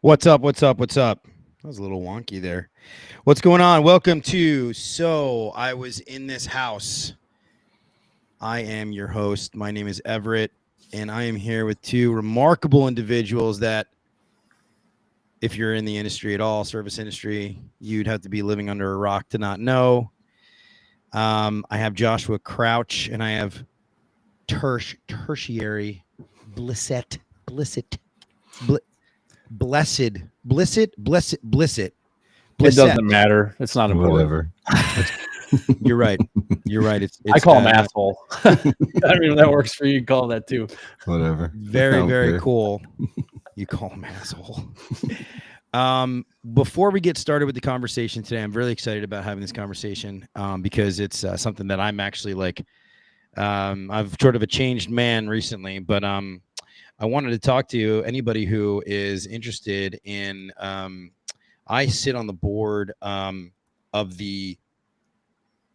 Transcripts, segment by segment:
What's up? What's up? What's up? That was a little wonky there. What's going on? Welcome to So I Was in This House. I am your host. My name is Everett, and I am here with two remarkable individuals that, if you're in the industry at all, service industry, you'd have to be living under a rock to not know. I have Joshua Crouch, and I have Tertiary Blissett. Blessed. It doesn't matter. It's not important. Whatever. You're right. It's I call him asshole. I don't even know if that works for you. You call him that too. Whatever. Very cool. You call him asshole. Before we get started with the conversation today, I'm really excited about having this conversation because it's something that I'm actually like. I've sort of a changed man recently, but I wanted to talk to anybody who is interested in. I sit on the board of the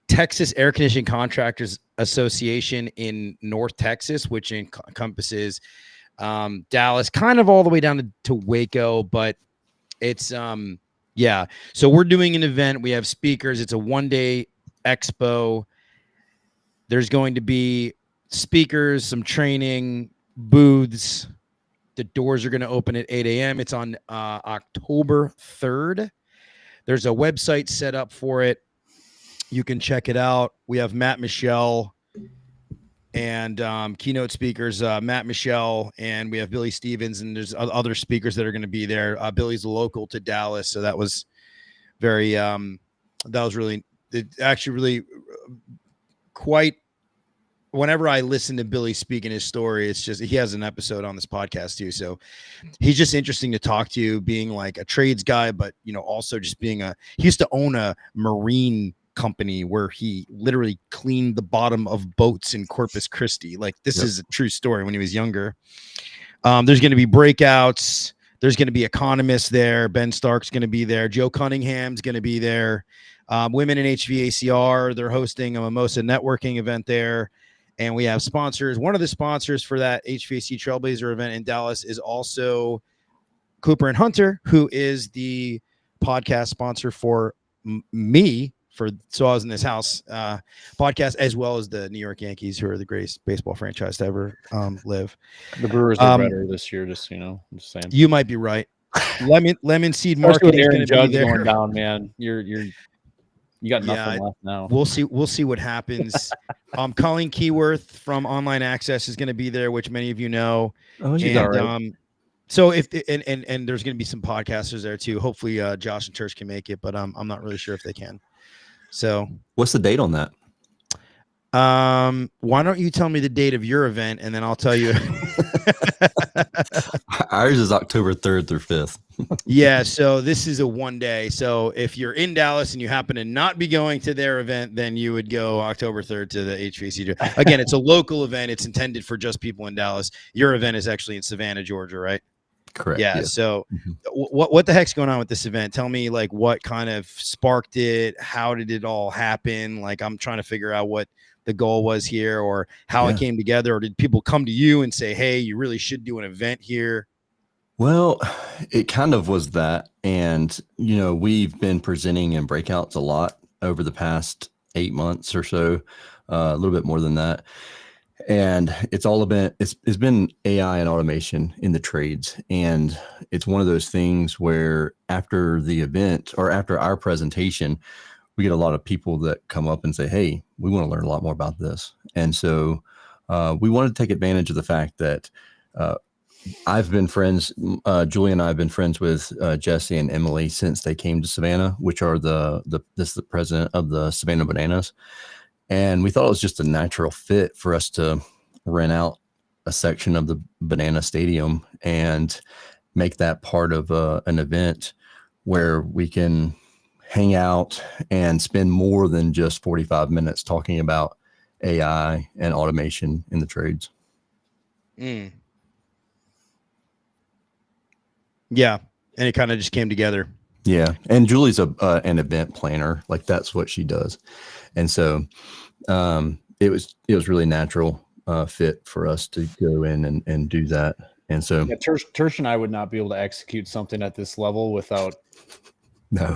Texas Air Conditioning Contractors Association in North Texas, which encompasses Dallas, kind of all the way down to Waco, but it's yeah. So we're doing an event. We have speakers. It's a one-day expo. There's going to be speakers, some training, booths. The doors are going to open at 8 a.m. It's on October 3rd. There's a website set up for it. You can check it out. We have Matt Michelle and keynote speakers, Matt Michelle, and we have Billy Stevens, and there's other speakers that are going to be there. Billy's local to Dallas, so that was very, that was really, really quite. Whenever I listen to Billy speak in his story, it's just, he has an episode on this podcast too. So he's just interesting to talk to, being like a trades guy, but also just being he used to own a marine company where he literally cleaned the bottom of boats in Corpus Christi. Like this is a true story when he was younger. There's going to be breakouts. There's going to be economists there. Ben Stark's going to be there. Joe Cunningham's going to be there. Women in HVAC-R, they're hosting a Mimosa networking event there. And we have sponsors. One of the sponsors for that HVAC Trailblazer event in Dallas is also Cooper and Hunter, who is the podcast sponsor for me for So I Was in This House podcast, as well as the New York Yankees, who are the greatest baseball franchise to ever live. The Brewers are better this year, just I'm just saying. You might be right. Lemon seed Especially marketing is going to be there. Going down, man. You got nothing left now. We'll see what happens. Colleen Keyworth from Online Access is going to be there, which many of you know. Oh, she's all right. So if and there's going to be some podcasters there too. Hopefully, Josh and Tersh can make it, but I'm not really sure if they can. So, what's the date on that? Why don't you tell me the date of your event, and then I'll tell you. Ours is October 3rd through 5th. Yeah, so this is a one day. So if you're in Dallas and you happen to not be going to their event, then you would go October 3rd to the HVAC. Again, it's a local event. It's intended for just people in Dallas. Your event is actually in Savannah, Georgia, right? Correct. Yeah. Yes. So what the heck's going on with this event? Tell me, like, what kind of sparked it? How did it all happen? Like, I'm trying to figure out what the goal was here, or how it came together, or did people come to you and say, hey, you really should do an event here? Well, it kind of was that. And, we've been presenting in breakouts a lot over the past 8 months or so, a little bit more than that. And it's been AI and automation in the trades. And it's one of those things where after the event or after our presentation, we get a lot of people that come up and say, hey, we want to learn a lot more about this. And so we wanted to take advantage of the fact that I've been friends, Julie and I have been friends with Jesse and Emily since they came to Savannah, which are this is the president of the Savannah Bananas. And we thought it was just a natural fit for us to rent out a section of the Banana Stadium and make that part of an event where we can hang out and spend more than just 45 minutes talking about AI and automation in the trades. Yeah. And it kind of just came together. Yeah. And Julie's an event planner. Like, that's what she does. And so it was really natural fit for us to go in and do that. And so Tersh and I would not be able to execute something at this level without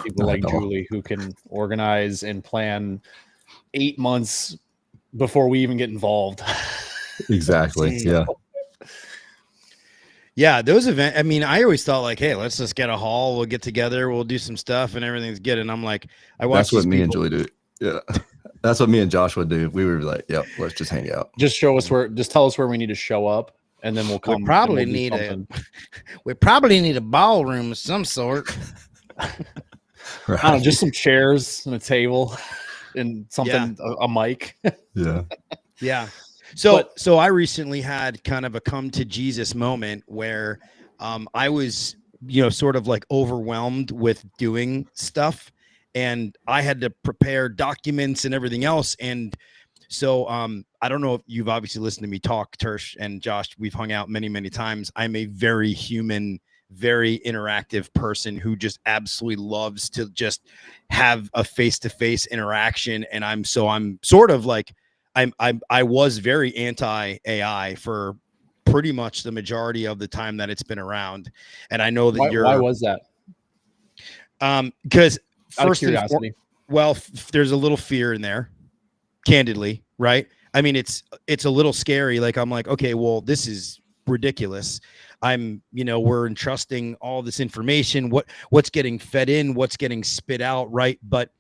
people like Julie, who can organize and plan 8 months before we even get involved. Exactly. Yeah. Yeah, those events. I mean, I always thought, like, hey, let's just get a hall. We'll get together. We'll do some stuff, and everything's good. And I'm like, that's what me and Julie do. Yeah, that's what me and Joshua do. We were like, yep, let's just hang out. Just tell us where we need to show up, and then we'll come. We probably need a ballroom of some sort. Right. I don't know, just some chairs and a table and something, a mic. Yeah. Yeah. So I recently had kind of a come to Jesus moment where I was, sort of like overwhelmed with doing stuff, and I had to prepare documents and everything else. And so I don't know if you've obviously listened to me talk, Tersh and Josh. We've hung out many, many times. I'm a very human, very interactive person who just absolutely loves to just have a face-to-face interaction. And I'm sort of like, I was very anti-AI for pretty much the majority of the time that it's been around. And I know that why was that? Because first, curiosity. There's a little fear in there, candidly, right? I mean, it's a little scary. Like, I'm like, okay, well, this is ridiculous. We're entrusting all this information, what's getting fed in, what's getting spit out, right? But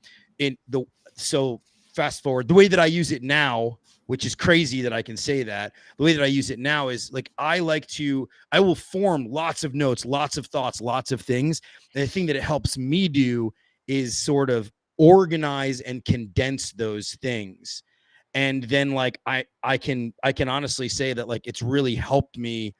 so fast forward, the way that I use it now, which is crazy that I can say that, the way that I use it now is like, I will form lots of notes, lots of thoughts, lots of things. And the thing that it helps me do is sort of organize and condense those things. And then like, I can honestly say that like, it's really helped me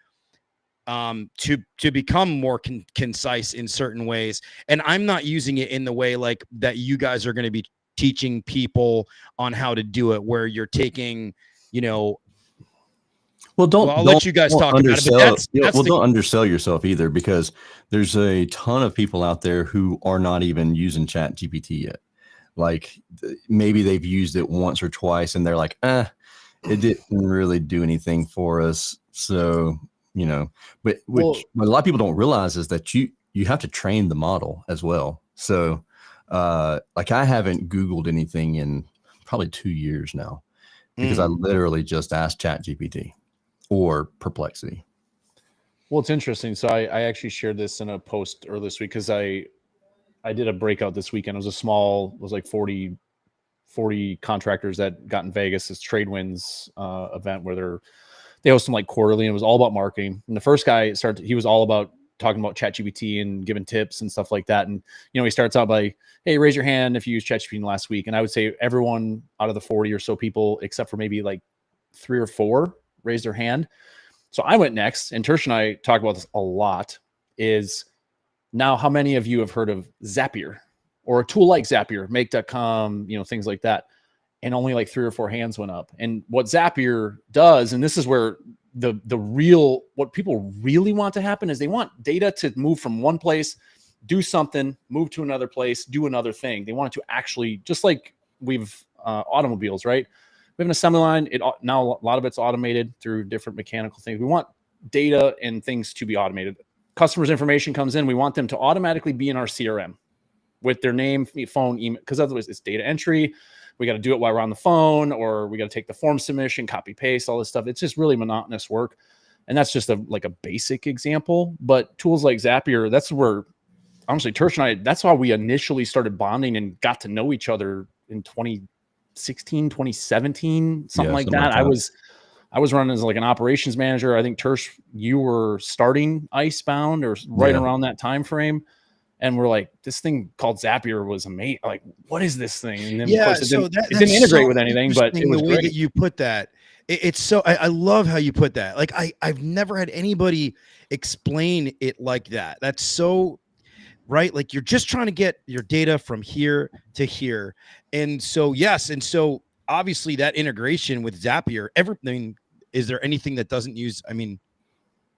to become more concise in certain ways. And I'm not using it in the way like that you guys are going to be teaching people on how to do it, where you're taking, I'll let you guys talk about it. But don't undersell yourself either, because there's a ton of people out there who are not even using Chat GPT yet. Like, maybe they've used it once or twice and they're like, it didn't really do anything for us. So, but what a lot of people don't realize is that you have to train the model as well. So Like I haven't Googled anything in probably 2 years now because I literally just asked ChatGPT or Perplexity. Well, it's interesting. So I actually shared this in a post earlier this week because I did a breakout this weekend. It was like 40 contractors that got in Vegas, this trade winds event where they host them like quarterly, and it was all about marketing. And the first guy he was all about talking about ChatGPT and giving tips and stuff like that. And, he starts out by, hey, raise your hand if you used ChatGPT in the last week. And I would say everyone out of the 40 or so people, except for maybe like 3 or 4, raised their hand. So I went next, and Tersh and I talk about this a lot, is now how many of you have heard of Zapier or a tool like Zapier, make.com, things like that. And only like 3 or 4 hands went up. And what Zapier does, and this is where what people really want to happen, is they want data to move from one place, do something, move to another place, do another thing. They want it to actually, just like we've automobiles, right? We have an assembly line. Now a lot of it's automated through different mechanical things. We want data and things to be automated. Customers' information comes in. We want them to automatically be in our CRM with their name, phone, email, because otherwise it's data entry. We got to do it while we're on the phone, or we got to take the form submission, copy, paste, all this stuff. It's just really monotonous work. And that's just a basic example. But tools like Zapier, that's where, honestly, Tersh and I, that's how we initially started bonding and got to know each other in 2016, 2017, something like that. I was running as like an operations manager. I think Tersh, you were starting Icebound or right around that time frame. And we're like, this thing called Zapier was amazing. Like, what is this thing? And then of course it didn't integrate with anything, but it was the way that you put that. It's so, I love how you put that. Like I've never had anybody explain it like that. That's so right. Like you're just trying to get your data from here to here. And so, yes. And so obviously that integration with Zapier, everything, is there anything that doesn't use,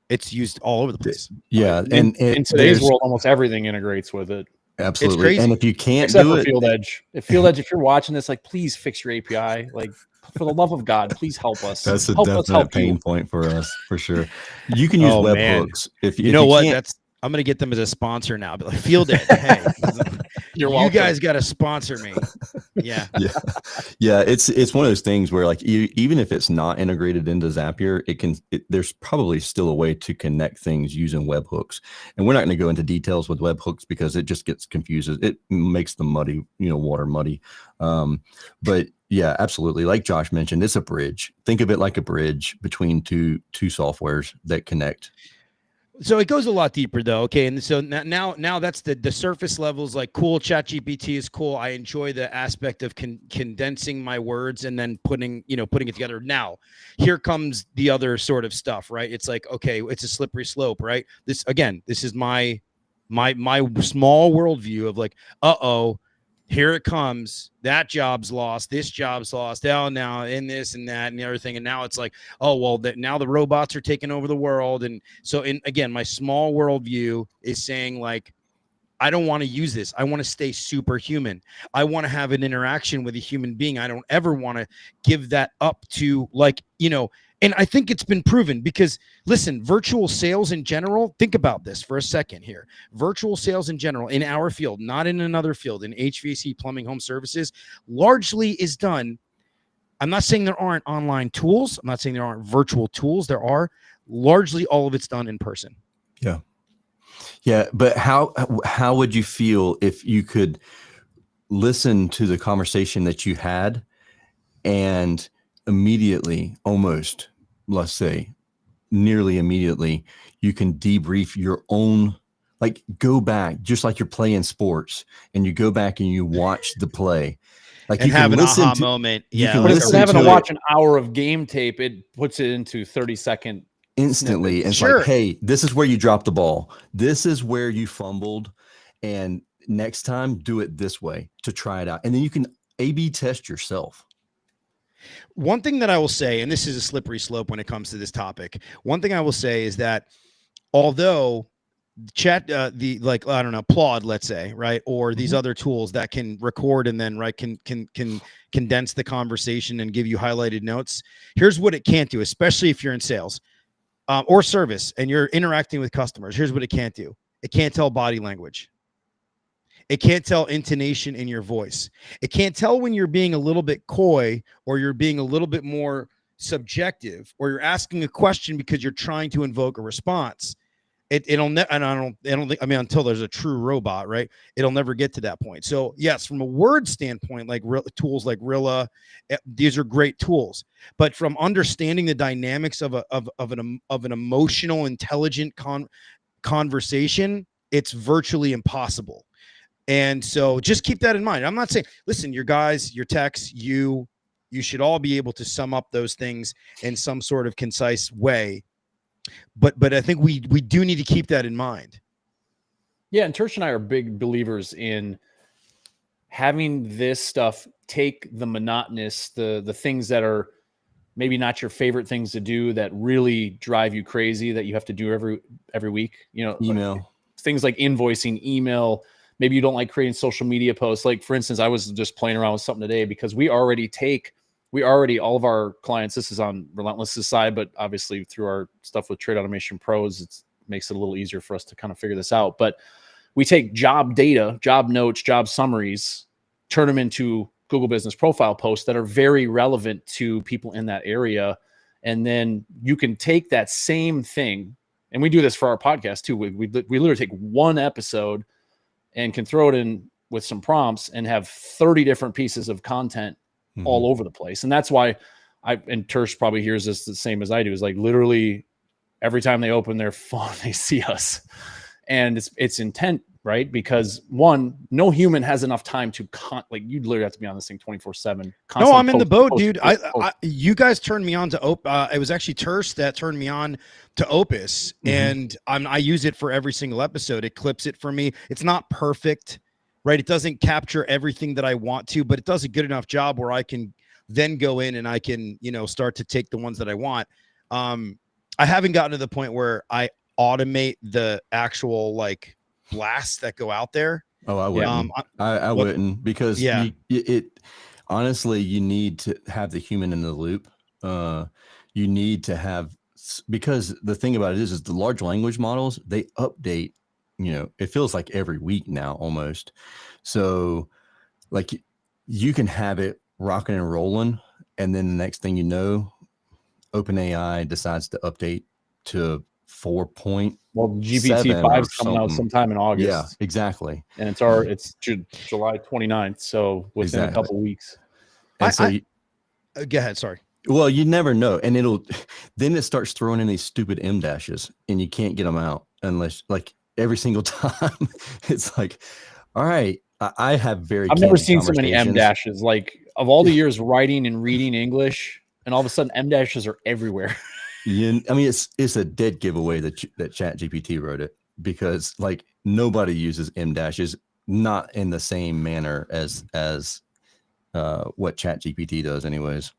it's used all over the place. Yeah. And in today's world, almost everything integrates with it. Absolutely. It's crazy. And if you can't Except do for it, Field Edge. If you're watching this, like, please fix your API. Like, for the love of God, please help us. That's a help definite pain point for us, for sure. You can use webhooks. If you know what, I'm gonna get them as a sponsor now. But like Field Edge, hey, you guys got to sponsor me. Yeah. It's one of those things where like even if it's not integrated into Zapier, there's probably still a way to connect things using webhooks. And we're not going to go into details with webhooks because it just gets confused. It makes the water muddy. But yeah, absolutely. Like Josh mentioned, it's a bridge. Think of it like a bridge between two softwares that connect. So it goes a lot deeper though. Okay. And so now that's the surface levels, like cool. ChatGPT is cool. I enjoy the aspect of condensing my words and then putting it together. Now here comes the other sort of stuff, right? It's like, okay, it's a slippery slope, right? This is my small worldview of like, here it comes. That job's lost. This job's lost. Oh, now in this and that and everything. And now it's like, oh, well, now the robots are taking over the world. And so, again, my small worldview is saying like, I don't want to use this. I want to stay superhuman. I want to have an interaction with a human being. I don't ever want to give that up to and I think it's been proven because listen, virtual sales in general, think about this for a second here. Virtual sales in general in our field, not in another field, in HVAC, plumbing, home services, largely is done. I'm not saying there aren't online tools. I'm not saying there aren't virtual tools. There are. Largely all of it's done in person. Yeah. Yeah. But how would you feel if you could listen to the conversation that you had and immediately, almost, let's say, nearly immediately, you can debrief your own, like go back, just like you're playing sports and you go back and you watch the play. Like and you have can an listen aha to, moment. Yeah. But instead of having to watch an hour of game tape, it puts it into 30-second instantly. And it's like, hey, this is where you dropped the ball. This is where you fumbled. And next time, do it this way to try it out. And then you can A/B test yourself. One thing that I will say, and this is a slippery slope when it comes to this topic. One thing I will say is that although Plod, let's say, right, or these other tools that can record and then can condense the conversation and give you highlighted notes. Here's what it can't do, especially if you're in sales or service and you're interacting with customers. Here's what it can't do. It can't tell body language. It can't tell intonation in your voice. It can't tell when you're being a little bit coy or you're being a little bit more subjective or you're asking a question because you're trying to invoke a response. It'll never, and I don't think, I mean, until there's a true robot, right? It'll never get to that point. So yes, from a word standpoint, like tools like Rilla, these are great tools. But from understanding the dynamics of an emotional, intelligent conversation, it's virtually impossible. And so just keep that in mind. I'm not saying, listen, your guys, your techs, you should all be able to sum up those things in some sort of concise way. But I think we do need to keep that in mind. Yeah, and Tersh and I are big believers in having this stuff take the monotonous, the things that are maybe not your favorite things to do that really drive you crazy that you have to do every week. You know, email, things like invoicing, email. Maybe you don't like creating social media posts. Like, for instance, I was just playing around with something today because we already, all of our clients, this is on Relentless' side, but obviously through our stuff with Trade Automation Pros, it makes it a little easier for us to kind of figure this out. But we take job data, job notes, job summaries, turn them into Google Business Profile posts that are very relevant to people in that area. And then you can take that same thing, and we do this for our podcast too. We literally take one episode and can throw it in with some prompts and have 30 different pieces of content all over the place. And that's why and Tersh probably hears this the same as I do, is like literally every time they open their phone, they see us. And it's intent, right? Because one, no human has enough time to like you literally have to be on this thing 24/7. No, I'm in the boat, dude. You guys turned me on to it was actually Tersh that turned me on to Opus, and I use it for every single episode. It clips it for me. It's not perfect, right? It doesn't capture everything that I want to, but it does a good enough job where I can then go in and I can, start to take the ones that I want. I haven't gotten to the point where I automate the actual like blasts that go out there. Oh, I wouldn't. I wouldn't, because honestly, you need to have the human in the loop. You need to have, because the thing about it is the large language models, they update, it feels like every week now almost. So like you can have it rocking and rolling, and then the next thing you know, OpenAI decides to update to 4.7. Well, GPT-5 is coming out sometime in August. Yeah, exactly. And it's July 29th, so within a couple weeks. And go ahead, sorry. Well, you never know, and then it starts throwing in these stupid M dashes, and you can't get them out unless, like, every single time. It's like, all right, I've never seen so many M dashes. Like, of all the years writing and reading English, and all of a sudden M dashes are everywhere. I mean, it's a dead giveaway that ChatGPT wrote it, because like nobody uses M dashes, not in the same manner as what ChatGPT does, anyways.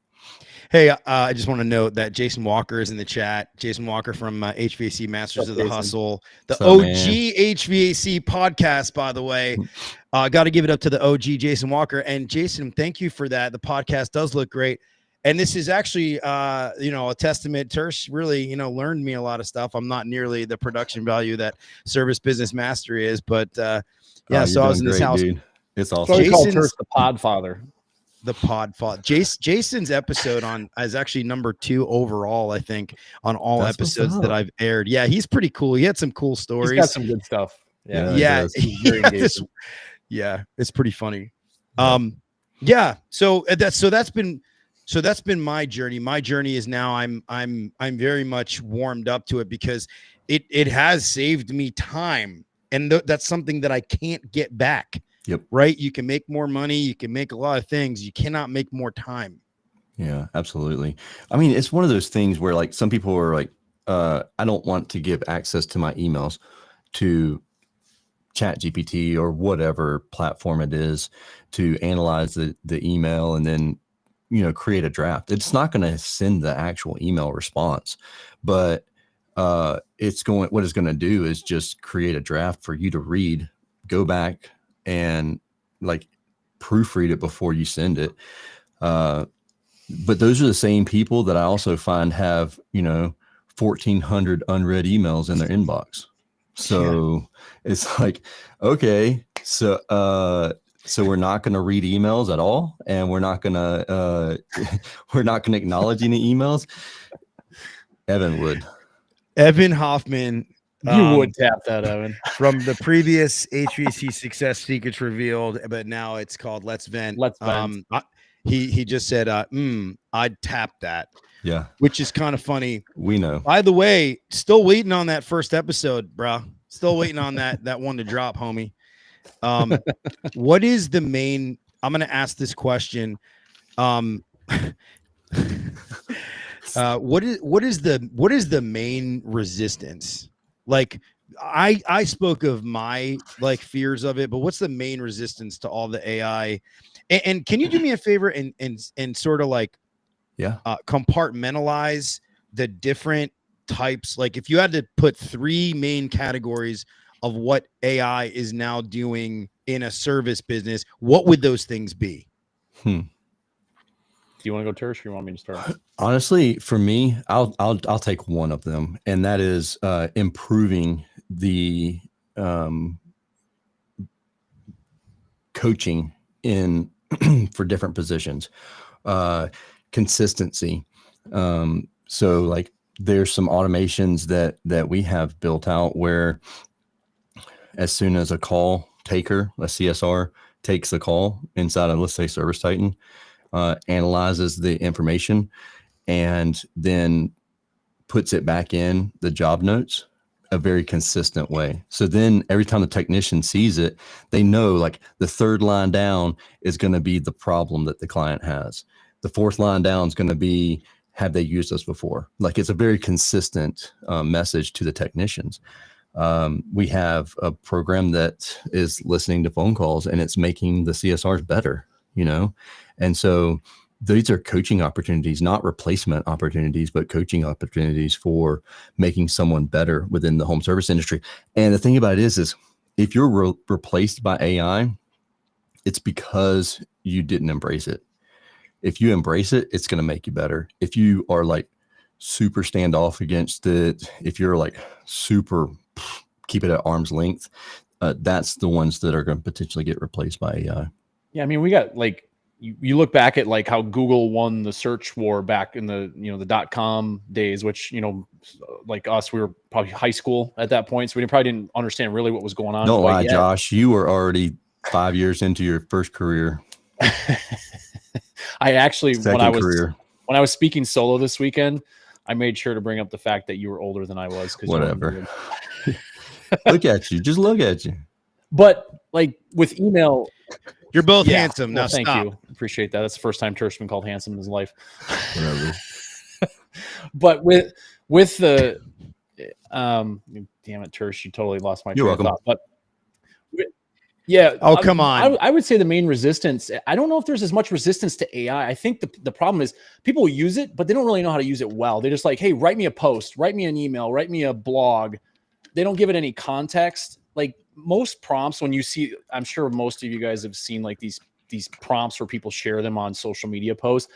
Hey, I just want to note that Jason Walker is in the chat. Jason Walker from HVAC Masters of the Hustle, the OG HVAC podcast, by the way. Got to give it up to the OG Jason Walker. And Jason, thank you for that. The podcast does look great. And this is actually, a testament. Tersh really, learned me a lot of stuff. I'm not nearly the production value that Service Business Mastery is, but so I was in this house. Dude. It's awesome. So Tersh the Podfather. The Podfather. Jason's episode is actually number 2 overall, I think, on all episodes that I've aired. Yeah, he's pretty cool. He had some cool stories. He's got some good stuff. Yeah. It's pretty funny. So that's been my journey. My journey is now I'm very much warmed up to it, because it has saved me time, and that's something that I can't get back. Yep. Right. You can make more money. You can make a lot of things. You cannot make more time. Yeah, absolutely. I mean, it's one of those things where like some people are like, I don't want to give access to my emails to ChatGPT or whatever platform it is to analyze the email and then, create a draft. It's not going to send the actual email response, but what it's going to do is just create a draft for you to read, go back and like proofread it before you send it. But those are the same people that I also find have, 1,400 unread emails in their inbox. So it's like, okay, So we're not going to read emails at all, and we're not going to acknowledge any emails. Evan would. Evan Hoffman. You would tap that, Evan. From the previous HVAC Success Secrets Revealed, but now it's called Let's Vent. Let's Vent. He just said, I'd tap that. Yeah. Which is kind of funny. We know. By the way, still waiting on that first episode, bro. Still waiting on that one to drop, homie. What is the main? I'm going to ask this question. What is the main resistance? Like I spoke of my like fears of it, but what's the main resistance to all the AI? And can you do me a favor and sort of like compartmentalize the different types? Like if you had to put 3 main categories of what AI is now doing in a service business, what would those things be? Do you want to go, Tersh, or you want me to start? Honestly, for me, I'll take one of them, and that is improving the coaching in for different positions, consistency. So like there's some automations that we have built out where as soon as a call taker, a CSR, takes a call inside of, let's say, Service Titan, analyzes the information and then puts it back in the job notes a very consistent way. So then every time the technician sees it, they know like the 3rd line down is going to be the problem that the client has. The 4th line down is going to be, have they used us before? Like it's a very consistent message to the technicians. We have a program that is listening to phone calls and it's making the CSRs better, you know? And so these are coaching opportunities, not replacement opportunities, but coaching opportunities for making someone better within the home service industry. And the thing about it is if you're replaced by AI, it's because you didn't embrace it. If you embrace it, it's going to make you better. If you are like super standoff against it, if you're like super keep it at arm's length, that's the ones that are going to potentially get replaced by AI. Yeah, I mean, we got like you look back at like how Google won the search war back in the the .com days, which like us, we were probably high school at that point, so we probably didn't understand really what was going on. Don't lie, Josh. You were already 5 years into your first career. I actually when I was speaking solo this weekend, I made sure to bring up the fact that you were older than I was. Whatever. Look at you. Just look at you. But like with email, you're both handsome. Now thank stop. you. Appreciate that. That's the first time Tersh been called handsome in his life. Whatever. But with the damn it, Tersh, you totally lost my train of thought. But yeah. Oh, come on. I would say the main resistance, I don't know if there's as much resistance to AI. I think the problem is people use it, but they don't really know how to use it well. They're just like, hey, write me a post, write me an email, write me a blog. They don't give it any context. Like most prompts, when you see, I'm sure most of you guys have seen like these prompts where people share them on social media posts.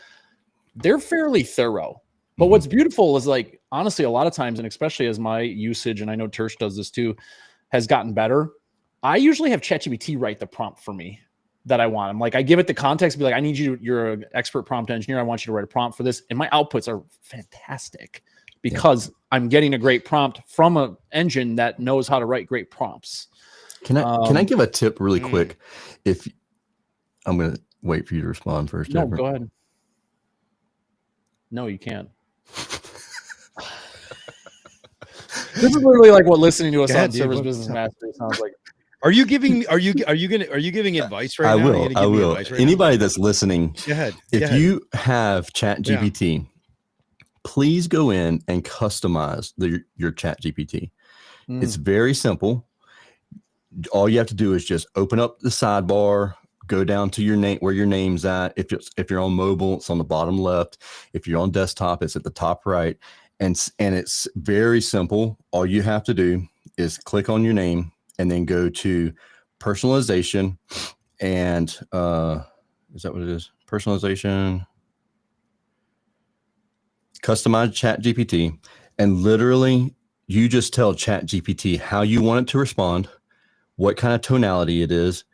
They're fairly thorough. But what's beautiful is like, honestly, a lot of times, and especially as my usage, and I know Tersh does this too, has gotten better, I usually have ChatGPT write the prompt for me that I want. I'm like, I give it the context, be like, I need you, you're an expert prompt engineer. I want you to write a prompt for this. And my outputs are fantastic because I'm getting a great prompt from an engine that knows how to write great prompts. Can I give a tip really quick? If I'm going to wait for you to respond first. No, go ahead. No, you can't. This is literally like what listening to us on Service Business Mastery sounds like. Are you giving advice right now? I will. Right Anybody that's listening, go ahead. If you have ChatGPT, please go in and customize your ChatGPT. It's very simple. All you have to do is just open up the sidebar, go down to your name, where your name's at. If you're on mobile, it's on the bottom left. If you're on desktop, it's at the top right. And it's very simple. All you have to do is click on your name and then go to personalization. And is that what it is? Personalization, customize ChatGPT, and literally you just tell ChatGPT how you want it to respond, what kind of tonality it is,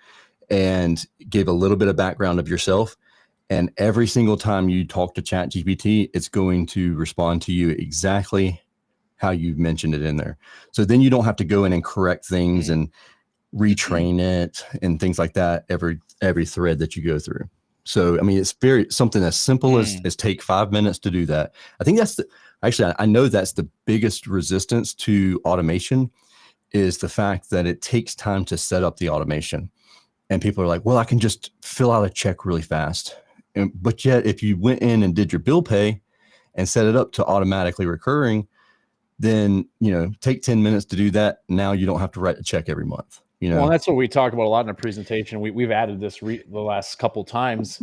and give a little bit of background of yourself. And every single time you talk to ChatGPT, it's going to respond to you exactly how you've mentioned it in there. So then you don't have to go in and correct things and retrain it and things like that every thread that you go through. So, I mean, it's something as simple as take 5 minutes to do that. I think that's I know that's the biggest resistance to automation, is the fact that it takes time to set up the automation. And people are like, well, I can just fill out a check really fast. But yet, if you went in and did your bill pay and set it up to automatically recurring, then, take 10 minutes to do that. Now you don't have to write a check every month. Well, that's what we talk about a lot in the presentation. We've added this the last couple times.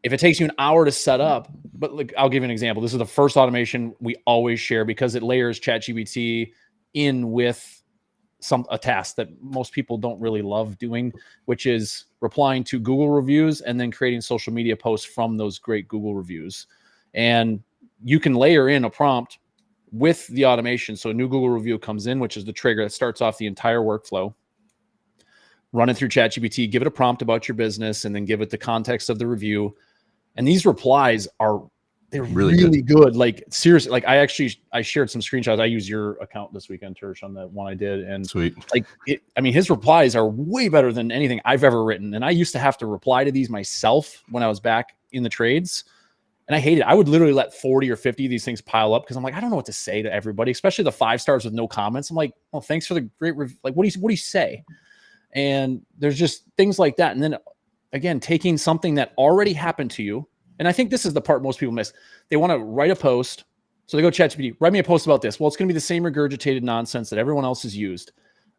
If it takes you an hour to set up, but I'll give you an example. This is the first automation we always share because it layers ChatGPT in with a task that most people don't really love doing, which is replying to Google reviews and then creating social media posts from those great Google reviews. And you can layer in a prompt with the automation. So a new Google review comes in, which is the trigger that starts off the entire workflow. Run it through ChatGPT, give it a prompt about your business, and then give it the context of the review. And these replies they're really good. Like, seriously, like I shared some screenshots. I used your account this weekend, Tersh, on that one I did. And sweet. His replies are way better than anything I've ever written. And I used to have to reply to these myself when I was back in the trades. And I hated it. I would literally let 40 or 50 of these things pile up because I'm like, I don't know what to say to everybody, especially the 5 stars with no comments. I'm like, well, thanks for the great review. Like, what do you say? And there's just things like that. And then again, taking something that already happened to you. And I think this is the part most people miss. They want to write a post. So they go ChatGPT, write me a post about this. Well, it's going to be the same regurgitated nonsense that everyone else has used.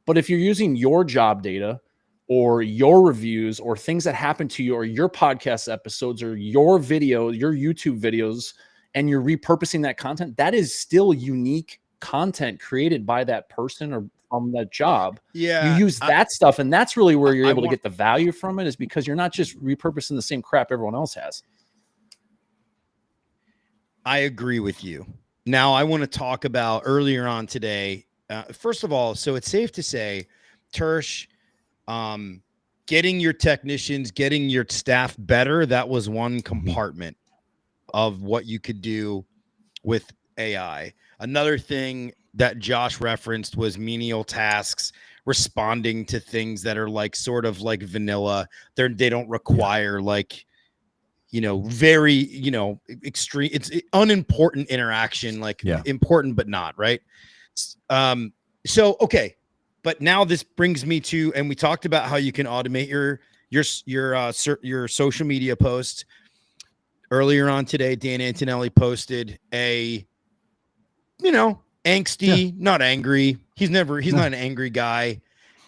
But if you're using your job data or your reviews or things that happen to you or your podcast episodes or your YouTube videos, and you're repurposing that content, that is still unique content created by that person or from that job. Yeah. You use that stuff, and that's really where you're able to get the value from it, is because you're not just repurposing the same crap everyone else has. I agree with you. Now, I want to talk about earlier on today. First of all, so it's safe to say, Tersh, getting your technicians, getting your staff better, that was one compartment of what you could do with AI. Another thing that Josh referenced was menial tasks, responding to things that are like sort of like vanilla. They don't require like, very, extreme. It's unimportant interaction, like important, but not right. So, okay. But now this brings me to, and we talked about how you can automate your social media posts. Earlier on today, Dan Antonelli posted a, angsty, not angry. He's not an angry guy.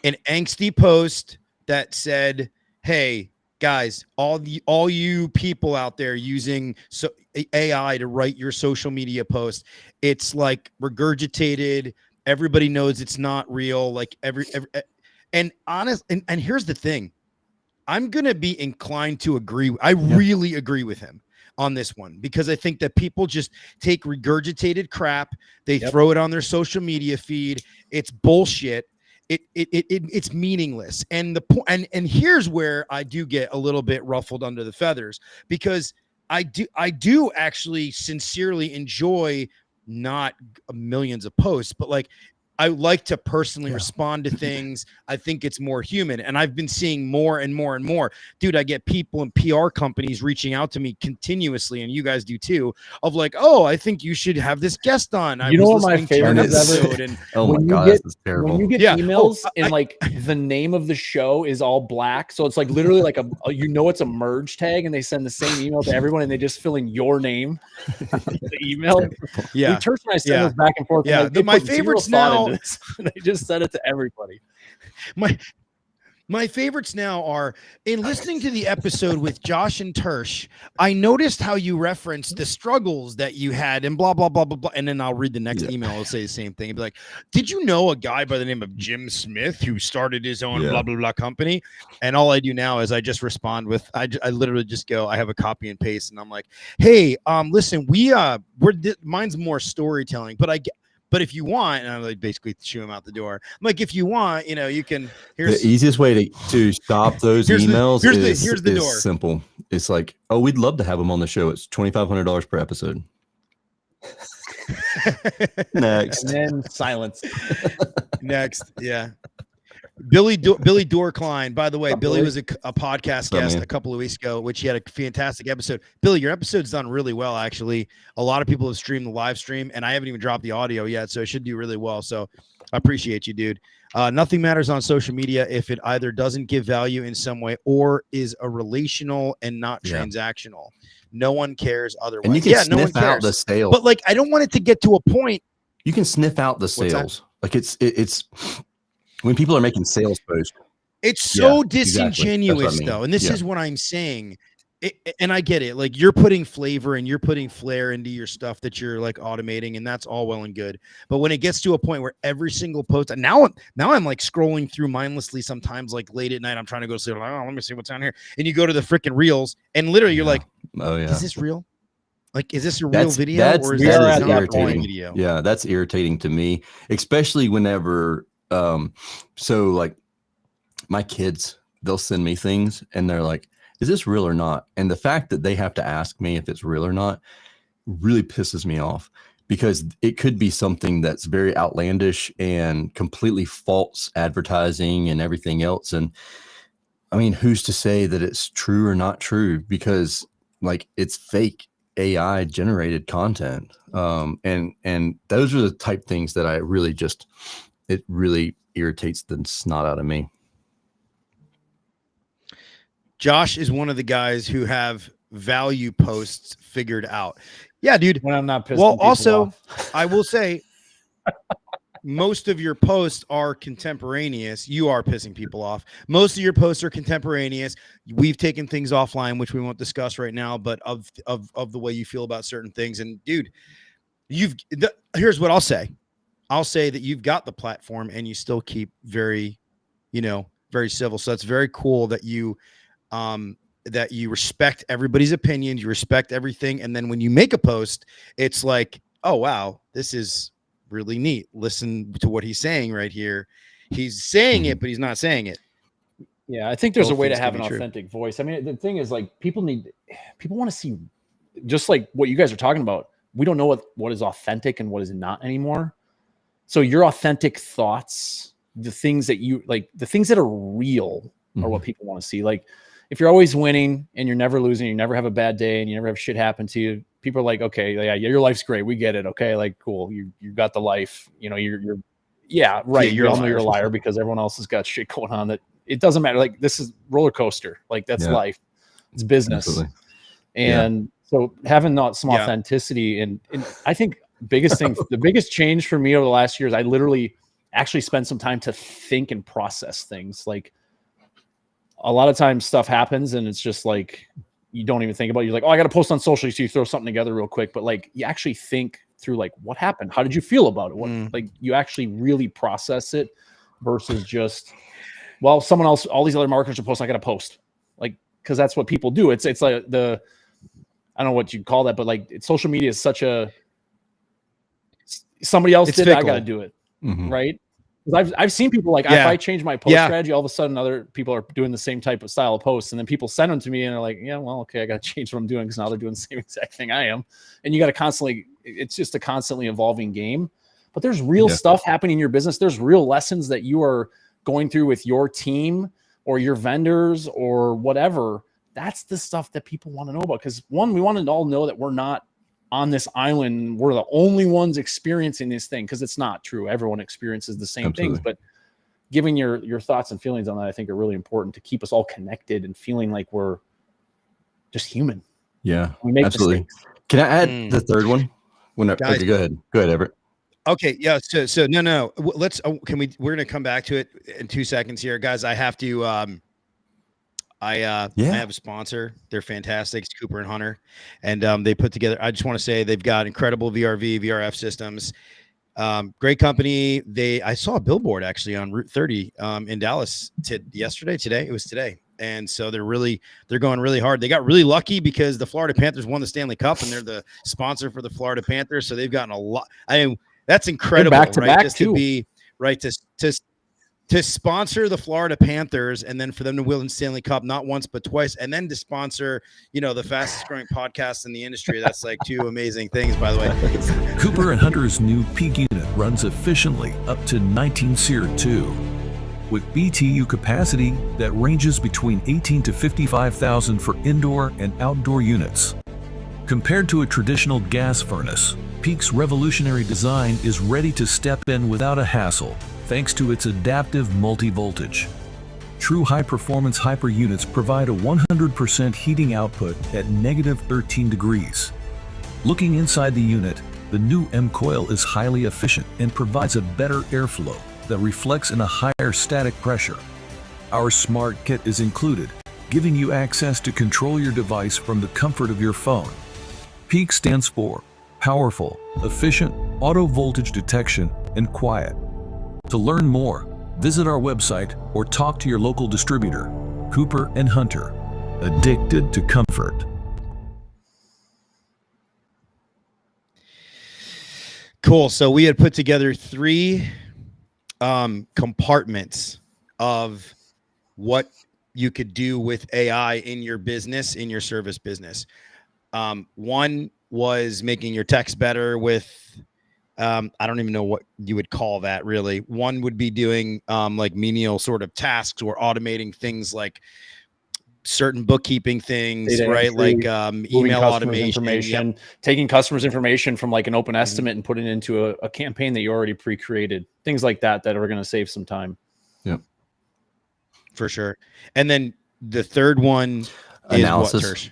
An angsty post that said, "Hey guys, all you people out there using AI to write your social media posts, it's like regurgitated. Everybody knows it's not real. Like and honest. And here's the thing, I'm gonna be inclined to agree. I really agree with him on this one, because I think that people just take regurgitated crap, they throw it on their social media feed. It's bullshit. It's meaningless. And and here's where I do get a little bit ruffled under the feathers, because I do actually sincerely enjoy not millions of posts, but like I like to personally respond to things. I think it's more human. And I've been seeing more and more and more. Dude, I get people in PR companies reaching out to me continuously, and you guys do too, of like, oh, I think you should have this guest on. You know what my favorite is ever? And oh my God, this is terrible. When you get emails and like the name of the show is all black. So it's like literally like it's a merge tag, and they send the same email to everyone and they just fill in your name. The email. Yeah. Tersh and I send this back and forth. Yeah. My favorites now. And I just sent it to everybody. My favorites now are, in listening to the episode with Josh and Tersh, I noticed how you referenced the struggles that you had and blah, blah, blah, blah, blah. And then I'll read the next email. I'll say the same thing. It'll be like, did you know a guy by the name of Jim Smith who started his own blah, blah, blah company? And all I do now is I just respond with, I literally just go, I have a copy and paste. And I'm like, hey, listen, mine's more storytelling, but But if you want, and I'm like basically shoo him out the door. I'm like, if you want, you can. Here's the easiest way to stop those emails here's the door. Simple. It's like, oh, we'd love to have them on the show. It's $2,500 per episode. Next. And then silence. Next. Yeah. Billy Dorkline. By the way, Billy was a podcast guest a couple of weeks ago, which he had a fantastic episode. Billy, your episode's done really well, actually. A lot of people have streamed the live stream, and I haven't even dropped the audio yet, so it should do really well. So I appreciate you, dude. Nothing matters on social media if it either doesn't give value in some way or is a relational and not transactional. No one cares otherwise. And you can sniff out the sales. But like, I don't want it to get to a point. You can sniff out the sales. Like it's when people are making sales posts. It's so disingenuous, though. And this is what I'm saying. And I get it. Like, you're putting flavor and you're putting flair into your stuff that you're like automating, and that's all well and good. But when it gets to a point where every single post, and now I'm like scrolling through mindlessly sometimes, like late at night, I'm trying to go sleep. Like, oh, let me see what's on here. And you go to the freaking reels, and literally you're like, oh yeah, is this real? Like, is this a real video? Or is that irritating? Video? Yeah, that's irritating to me, especially whenever. So like my kids, they'll send me things, and they're like, is this real or not? And the fact that they have to ask me if it's real or not really pisses me off, because it could be something that's very outlandish and completely false advertising and everything else. And I mean, who's to say that it's true or not true? Because like, it's fake AI generated content. And those are the type things that I really it really irritates the snot out of me. Josh is one of the guys who have value posts figured out. Yeah, dude. When I'm not pissed. Well, also, I will say most of your posts are contemporaneous. You are pissing people off. Most of your posts are contemporaneous. We've taken things offline, which we won't discuss right now, but of the way you feel about certain things. And dude, here's what I'll say. I'll say that you've got the platform and you still keep very civil. So that's very cool that you respect everybody's opinions, you respect everything. And then when you make a post, it's like, oh, wow, this is really neat. Listen to what he's saying right here. He's saying it, but he's not saying it. Yeah, I think there's a way to have an authentic voice. I mean, the thing is, like, people want to see, just like what you guys are talking about. We don't know what is authentic and what is not anymore. So your authentic thoughts, the things that you like, the things that are real are what people want to see. Like, if you're always winning and you're never losing, you never have a bad day and you never have shit happen to you, people are like, okay, yeah, your life's great. We get it. Okay. Like, cool. You got the life, you're right. You're a liar because everyone else has got shit going on that it doesn't matter. Like, this is roller coaster. Like, that's life. It's business. Absolutely. And so having some authenticity and I think the biggest change for me over the last year is I literally actually spend some time to think and process things. Like, a lot of times stuff happens and it's just like, you don't even think about it. You're like, oh, I got to post on social. So you throw something together real quick, but like, you actually think through, like, what happened? How did you feel about it? Like, you actually really process it versus just, well, someone else, all these other marketers are posting, I got to post, like, cause that's what people do. It's like I don't know what you'd call that, but like, social media is such somebody else did it, I got to do it. Right. I've seen people like, if I change my post strategy, all of a sudden other people are doing the same type of style of posts, and then people send them to me and they're like, yeah, well, okay, I got to change what I'm doing because now they're doing the same exact thing I am. And you got to it's just a constantly evolving game. But there's real stuff happening in your business. There's real lessons that you are going through with your team or your vendors or whatever. That's the stuff that people want to know about. Because one, we want to all know that we're not on this island, we're the only ones experiencing this thing, because it's not true. Everyone experiences the same things, but giving your thoughts and feelings on that, I think, are really important to keep us all connected and feeling like we're just human. Yeah, we make absolutely. Mistakes. Can I add the third one? Okay, go ahead, Everett. Okay, yeah. So no. Let's. We're gonna come back to it in 2 seconds here, guys. I have to. I have a sponsor. They're fantastic. It's Cooper and Hunter, and they put together. I just want to say they've got incredible VRF systems. Great company. I saw a billboard actually on Route 30 in Dallas today. It was today, and so they're going really hard. They got really lucky because the Florida Panthers won the Stanley Cup, and they're the sponsor for the Florida Panthers. So they've gotten a lot. That's incredible, back to right? back Just too. to be right to sponsor the Florida Panthers, and then for them to win Stanley Cup not once but twice, and then to sponsor, the fastest growing podcast in the industry. That's like two amazing things, by the way. Cooper and Hunter's new peak unit runs efficiently up to 19 SEER 2 with BTU capacity that ranges between 18 to 55,000 for indoor and outdoor units. Compared to a traditional gas furnace, Peak's revolutionary design is ready to step in without a hassle, thanks to its adaptive multi-voltage. True high-performance hyper units provide a 100% heating output at negative 13 degrees. Looking inside the unit, the new M-Coil is highly efficient and provides a better airflow that reflects in a higher static pressure. Our Smart Kit is included, giving you access to control your device from the comfort of your phone. Peak stands for powerful, efficient, auto voltage detection, and quiet. To learn more, visit our website or talk to your local distributor. Cooper and Hunter, addicted to comfort. Cool. So we had put together 3 compartments of what you could do with AI in your business, in your service business. One was making your text better with, I don't even know what you would call that really. One would be doing like menial sort of tasks or automating things like certain bookkeeping things, data right? entry, Like email automation, information, taking customers' information from like an open estimate and putting it into a campaign that you already pre-created, things like that are going to save some time. Yep. For sure. And then the third one Analysis. is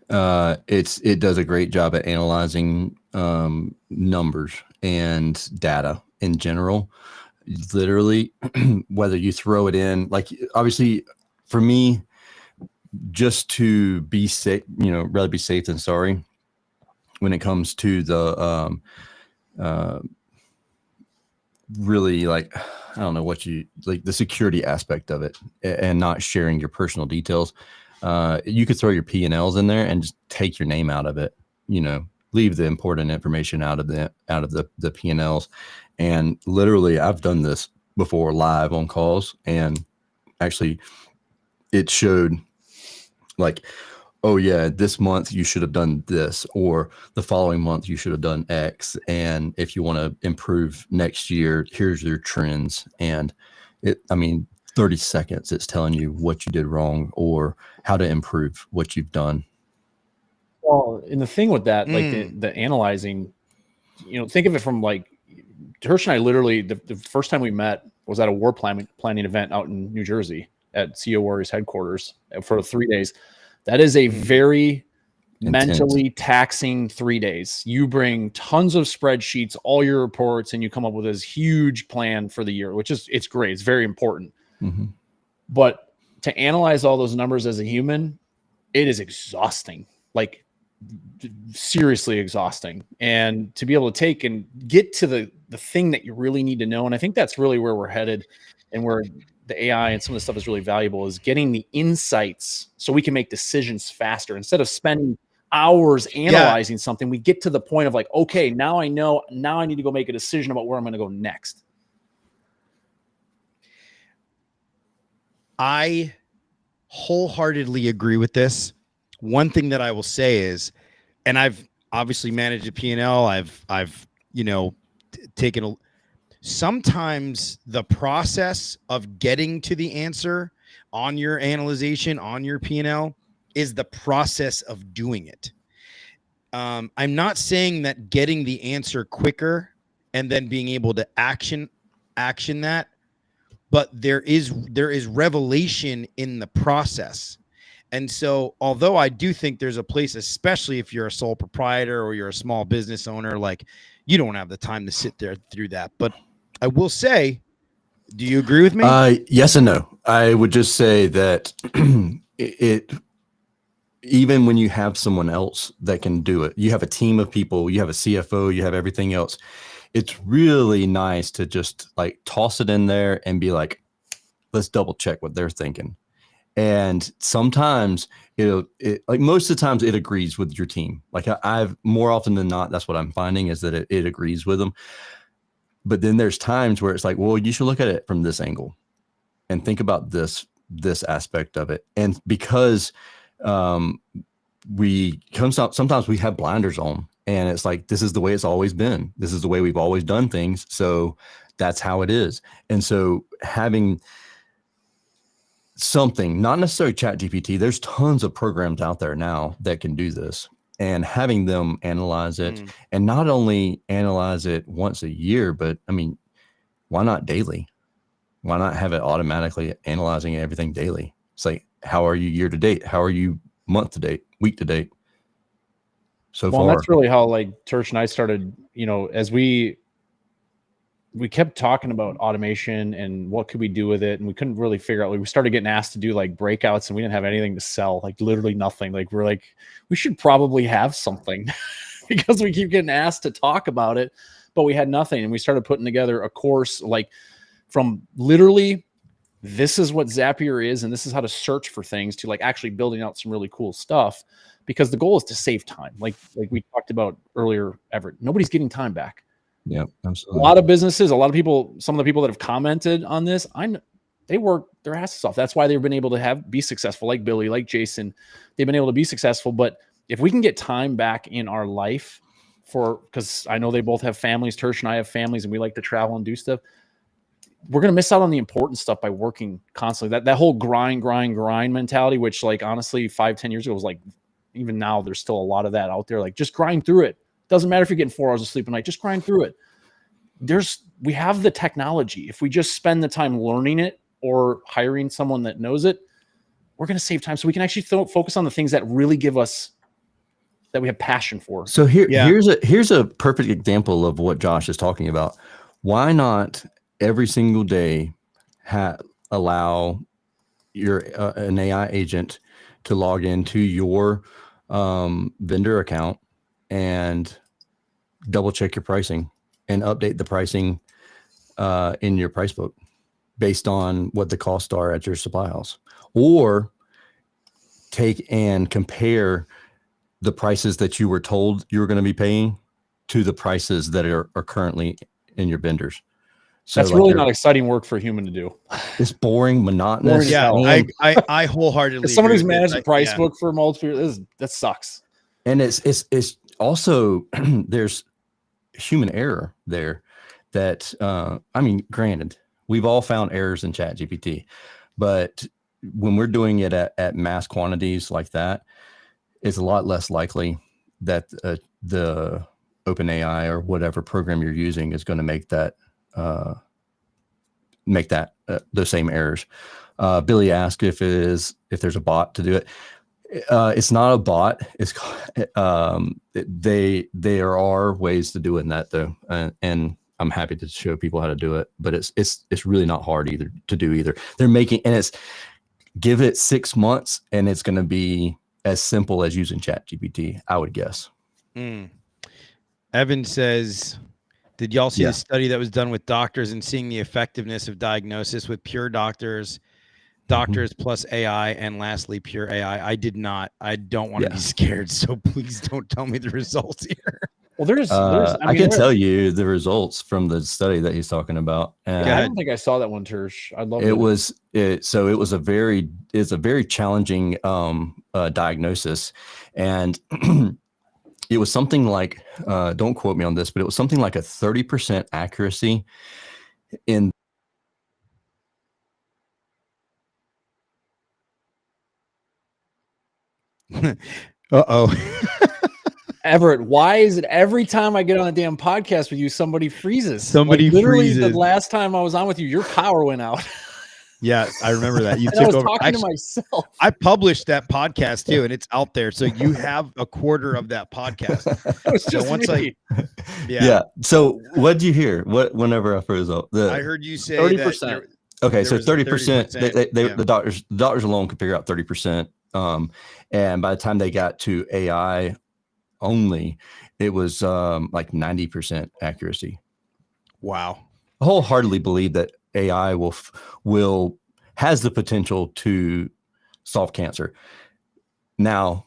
what, Tersh? It does a great job at analyzing numbers and data in general. Literally, whether you throw it in, like obviously for me, just to be safe, rather be safe than sorry when it comes to the really like, I don't know what you like, the security aspect of it and not sharing your personal details. You could throw your P&Ls in there and just take your name out of it, leave the important information out of the P&Ls. And literally I've done this before live on calls, and actually it showed like, oh yeah, this month you should have done this, or the following month you should have done X. And if you want to improve next year, here's your trends. And 30 seconds, it's telling you what you did wrong or how to improve what you've done. Well, and the thing with that, like the analyzing, think of it from like Tersh and I literally, the first time we met was at a war planning event out in New Jersey at CEO Warriors headquarters for 3 days. That is a very mentally taxing 3 days. You bring tons of spreadsheets, all your reports, and you come up with this huge plan for the year, it's great. It's very important. Mm-hmm. But to analyze all those numbers as a human, it is exhausting, like seriously exhausting. And to be able to take and get to the thing that you really need to know. And I think that's really where we're headed, and where the AI and some of the stuff is really valuable, is getting the insights so we can make decisions faster. Instead of spending hours analyzing something, we get to the point of like, okay, now I know, now I need to go make a decision about where I'm going to go next. I wholeheartedly agree with this. One thing that I will say is, and I've obviously managed a P&L. I've taken sometimes the process of getting to the answer on your analyzation, on your P&L, is the process of doing it. I'm not saying that getting the answer quicker and then being able to action that, but there is revelation in the process. And so, although I do think there's a place, especially if you're a sole proprietor or you're a small business owner, like you don't have the time to sit there through that. But I will say, do you agree with me? Yes and no. I would just say that it even when you have someone else that can do it, you have a team of people, you have a CFO, you have everything else. It's really nice to just like toss it in there and be like, let's double check what they're thinking. And sometimes like most of the times it agrees with your team. Like I've more often than not, that's what I'm finding, is that it agrees with them. But then there's times where it's like, well, you should look at it from this angle and think about this aspect of it. And because sometimes we have blinders on, and it's like, this is the way it's always been. This is the way we've always done things. So that's how it is. And so having something, not necessarily ChatGPT, there's tons of programs out there now that can do this, and having them analyze it, and not only analyze it once a year, but I mean, why not daily? Why not have it automatically analyzing everything daily? It's like, how are you year to date? How are you month to date, week to date? So far. That's really how like Tersh and I started, as we kept talking about automation and what could we do with it. And we couldn't really figure out, like, we started getting asked to do like breakouts, and we didn't have anything to sell, like literally nothing. Like, we're like, we should probably have something because we keep getting asked to talk about it, but we had nothing. And we started putting together a course, like from literally, this is what Zapier is, and this is how to search for things, to like actually building out some really cool stuff, because the goal is to save time. Like we talked about earlier, Everett, nobody's getting time back. Yeah, absolutely. A lot of businesses, a lot of people, some of the people that have commented on this, they work their asses off. That's why they've been able to be successful, like Billy, like Jason. They've been able to be successful. But if we can get time back in our life because I know they both have families, Tersh and I have families, and we like to travel and do stuff, we're going to miss out on the important stuff by working constantly. That whole grind mentality, which like honestly 5-10 years ago was like, even now there's still a lot of that out there. Like, just grind through it. Doesn't matter if you're getting 4 hours of sleep a night, just grind through it. We have the technology. If we just spend the time learning it or hiring someone that knows it, we're going to save time, so we can actually focus on the things that really give us, that we have passion for. So here's a perfect example of what Josh is talking about. Why not every single day allow an AI agent to log into your vendor account and double check your pricing and update the pricing in your price book based on what the costs are at your supply house, or take and compare the prices that you were told you were going to be paying to the prices that are currently in your vendors. So that's really not exciting work for a human to do. It's boring, monotonous. Yeah, I wholeheartedly. As someone who's managed a price book for multiple, that sucks. And it's also there's human error there. That I mean, granted, we've all found errors in ChatGPT, but when we're doing it at mass quantities like that, it's a lot less likely that the OpenAI or whatever program you're using is going to make those same errors. Billy asked if there's a bot to do it. It's not a bot. It's there are ways to do it in that though, and I'm happy to show people how to do it. But it's really not hard either to do either. They're making, and it's, give it 6 months and it's going to be as simple as using ChatGPT, I would guess. Evan says, did y'all see the study that was done with doctors and seeing the effectiveness of diagnosis with pure doctors plus AI, and lastly, pure AI? I did not. I don't want to be scared, so please don't tell me the results here. Well, I can tell you the results from the study that he's talking about. And I don't think I saw that one, Tersh. I'd love it. So it was a very challenging diagnosis, and it was something like, don't quote me on this, but it was something like a 30% accuracy in. Uh-oh. Everett, why is it every time I get on a damn podcast with you, somebody freezes? Literally freezes. The last time I was on with you, your power went out. Yeah, I remember that. You took over. Talking to myself. I published that podcast too, and it's out there. So you have a quarter of that podcast. So once me. So what did you hear? Whenever I froze up, I heard you say 30%. Okay, so 30%. The doctors alone could figure out 30%. And by the time they got to AI only, it was like 90% accuracy. Wow. I wholeheartedly believe that AI has the potential to solve cancer. Now,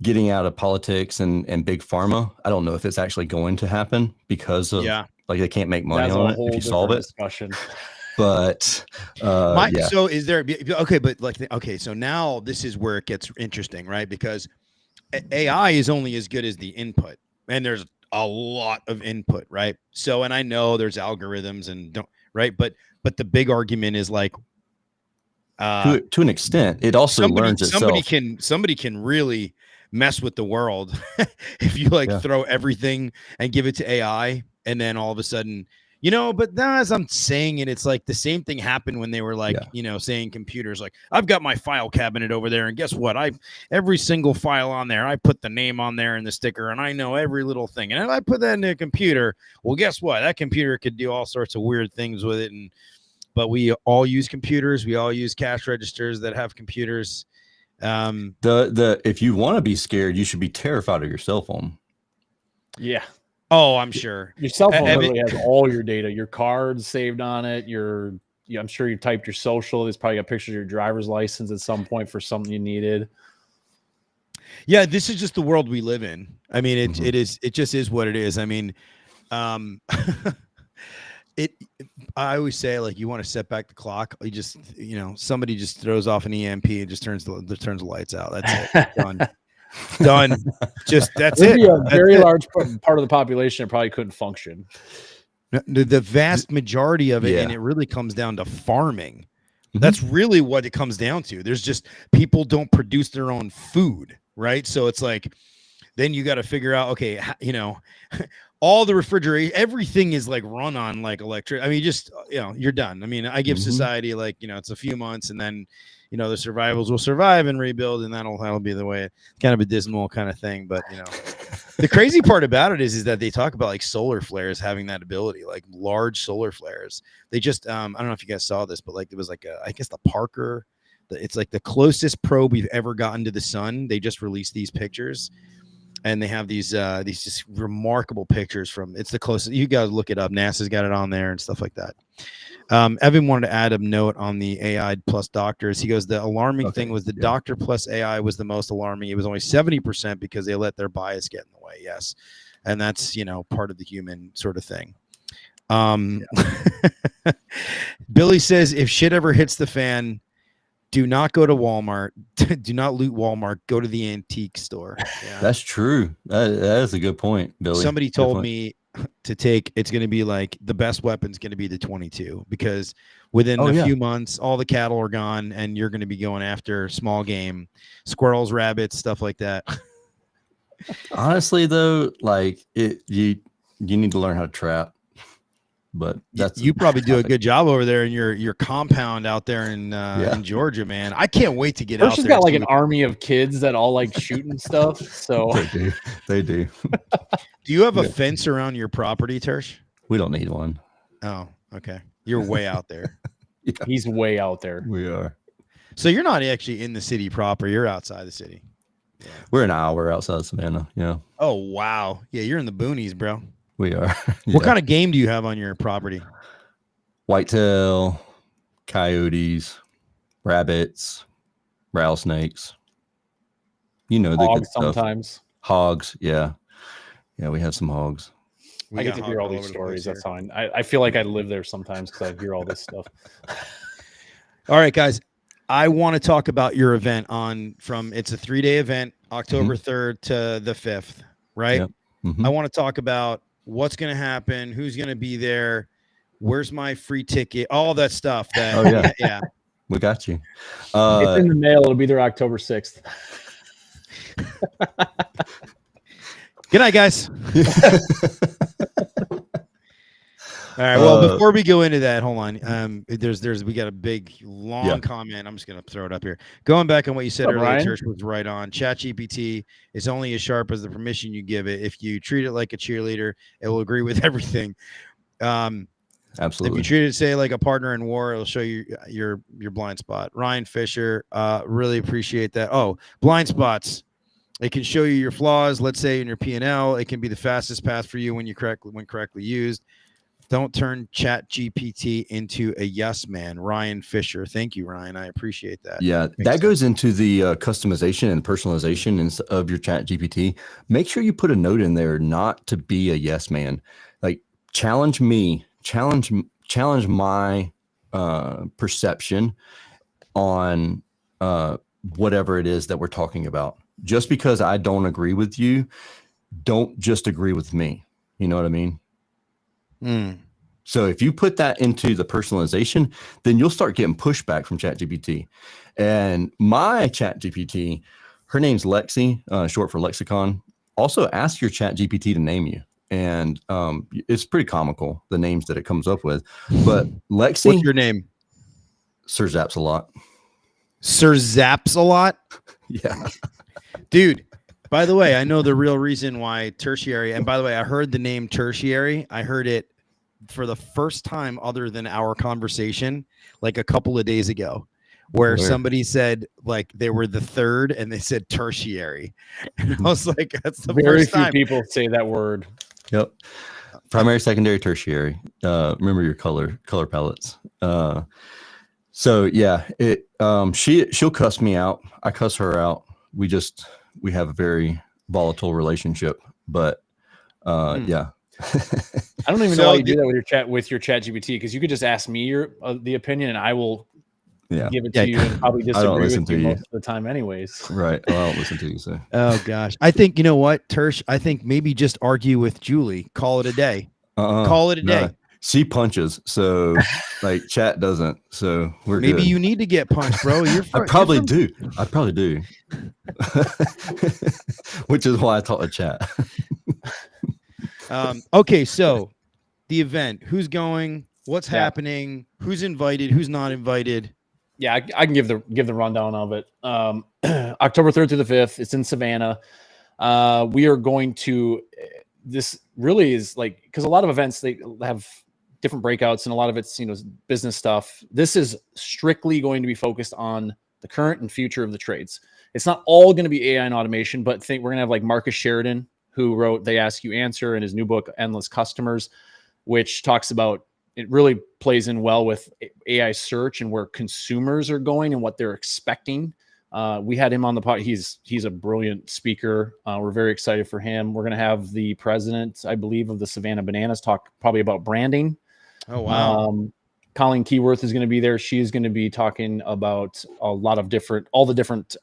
getting out of politics and big pharma, I don't know if it's actually going to happen because of Like they can't make money That's on a it whole if you solve different it. discussion. But yeah. So is there okay? But like okay, so now this is where it gets interesting, right? Because AI is only as good as the input, and there's a lot of input, right? So, and I know there's algorithms and don't right, but the big argument is like to an extent, it also learns itself. Somebody can really mess with the world if you like throw everything and give it to AI, and then all of a sudden, but now as I'm saying it, it's like the same thing happened when they were like, saying computers, like I've got my file cabinet over there, and guess what? Every single file on there, I put the name on there and the sticker, and I know every little thing. And if I put that in a computer, well, guess what? That computer could do all sorts of weird things with it. But we all use computers. We all use cash registers that have computers. If you want to be scared, you should be terrified of your cell phone. Yeah. Oh, I'm sure. Your cell phone literally has all your data, your cards saved on it. I'm sure you typed your social. There's probably got pictures of your driver's license at some point for something you needed. Yeah, this is just the world we live in. I mean, it just is what it is. I mean, I always say, like, you want to set back the clock. You just, somebody just throws off an EMP and just turns the lights out. That's it. Done. Just that's it. A very large part of the population that probably couldn't function. The vast majority of it, and it really comes down to farming. That's really what it comes down to. There's just people don't produce their own food, right? So it's like, then you got to figure out, okay, all the refrigeration, everything is like run on like electric. I mean, just, you're done. I mean, I give society like, it's a few months, and then, the survivals will survive and rebuild, and that'll be the way. Kind of a dismal kind of thing. But, the crazy part about it is that they talk about like solar flares having that ability, like large solar flares. They just, I don't know if you guys saw this, but like there was like I guess the Parker, it's like the closest probe we've ever gotten to the sun. They just released these pictures. And they have these just remarkable pictures from, it's the closest, you got to look it up. NASA's got it on there and stuff like that. Evan wanted to add a note on the AI plus doctors. He goes, the alarming thing was the doctor plus AI was the most alarming. It was only 70% because they let their bias get in the way. Yes. And that's, part of the human sort of thing. Billy says, if shit ever hits the fan, do not go to Walmart. Do not loot Walmart. Go to the antique store. Yeah. That's true. That is a good point, Billy. Somebody told me it's going to be like the best weapon's going to be the 22, because within a few months, all the cattle are gone, and you're going to be going after small game, squirrels, rabbits, stuff like that. Honestly, though, like you need to learn how to trap. But you probably do a good job over there in your compound out there in Georgia, man. I can't wait to get out there. She's got like an army of kids that all like shooting stuff. So they do. Do you have a fence around your property, Tersh? We don't need one. Oh, okay. You're way out there. He's way out there. We are. So you're not actually in the city proper. You're outside the city. Yeah. We're an hour outside of Savannah. Yeah. Oh, wow. Yeah, you're in the boonies, bro. We are. What kind of game do you have on your property? Whitetail, coyotes, rabbits, rattlesnakes. The hogs good stuff. Sometimes. Hogs, yeah. Yeah, we have some hogs. I get to hear all these stories. That's fine. I feel like I live there sometimes because I hear all this stuff. All right, guys. I want to talk about your event it's a 3-day event, October 3rd to the 5th, right? Yep. I want to talk about what's going to happen, who's going to be there, where's my free ticket, all that stuff. Yeah. We got you. It's in the mail. It'll be there October 6th. Good night, guys. All right. Well, before we go into that, hold on. We got a big, long comment. I'm just going to throw it up here. Going back on what you said earlier, Tersh was right on. ChatGPT is only as sharp as the permission you give it. If you treat it like a cheerleader, it will agree with everything. Absolutely. If you treat it, say, like a partner in war, it'll show you your blind spot. Ryan Fisher, really appreciate that. Oh, blind spots. It can show you your flaws. Let's say in your P&L, it can be the fastest path for you when correctly used. Don't turn ChatGPT into a yes man. Ryan Fisher. Thank you, Ryan. I appreciate that. Yeah, that goes into the customization and personalization of your ChatGPT. Make sure you put a note in there not to be a yes man. Like, challenge me, challenge my perception on whatever it is that we're talking about. Just because I don't agree with you, don't just agree with me. You know what I mean? So if you put that into the personalization, then you'll start getting pushback from ChatGPT. And my ChatGPT, her name's Lexi, short for lexicon. Also ask your ChatGPT to name you. And it's pretty comical, the names that it comes up with. But Lexi. What's your name? Sir Zaps a lot. Sir Zaps a lot? Yeah. Dude, by the way, I know the real reason why tertiary. And by the way, I heard the name tertiary. I heard it for the first time other than our conversation like a couple of days ago, where somebody said like they were the third and they said tertiary. And I was like, that's the Very first few time. people say that word. Yep. Primary, secondary, tertiary. Remember your color palettes. So yeah, she'll cuss me out. I cuss her out. We have a very volatile relationship, but yeah. I don't even know why you do that with your chat GPT, because you could just ask me the opinion and I will give it to you and probably disagree with you most of the time anyways. Right. Well, I don't listen to you. So. Oh gosh. I think, you know what, Tersh, I think maybe just argue with Julie. Call it a day. Call it a day. She punches, so like chat doesn't. So maybe good. you need to get punched, bro. I probably do. Which is why I talk to chat. Okay, so the event, who's going, what's happening, who's invited, who's not invited? Yeah, I can give the rundown of it. October 3rd through the 5th, it's in Savannah. We are going to, this really is like, because a lot of events, they have different breakouts and a lot of it's, business stuff. This is strictly going to be focused on the current and future of the trades. It's not all going to be AI and automation, but we're going to have like Marcus Sheridan, who wrote They Ask You Answer in his new book, Endless Customers, which talks about, it really plays in well with AI search and where consumers are going and what they're expecting. We had him on the pod. He's a brilliant speaker. We're very excited for him. We're going to have the president, I believe, of the Savannah Bananas talk probably about branding. Oh, wow. Colleen Keyworth is going to be there. She's going to be talking about all the different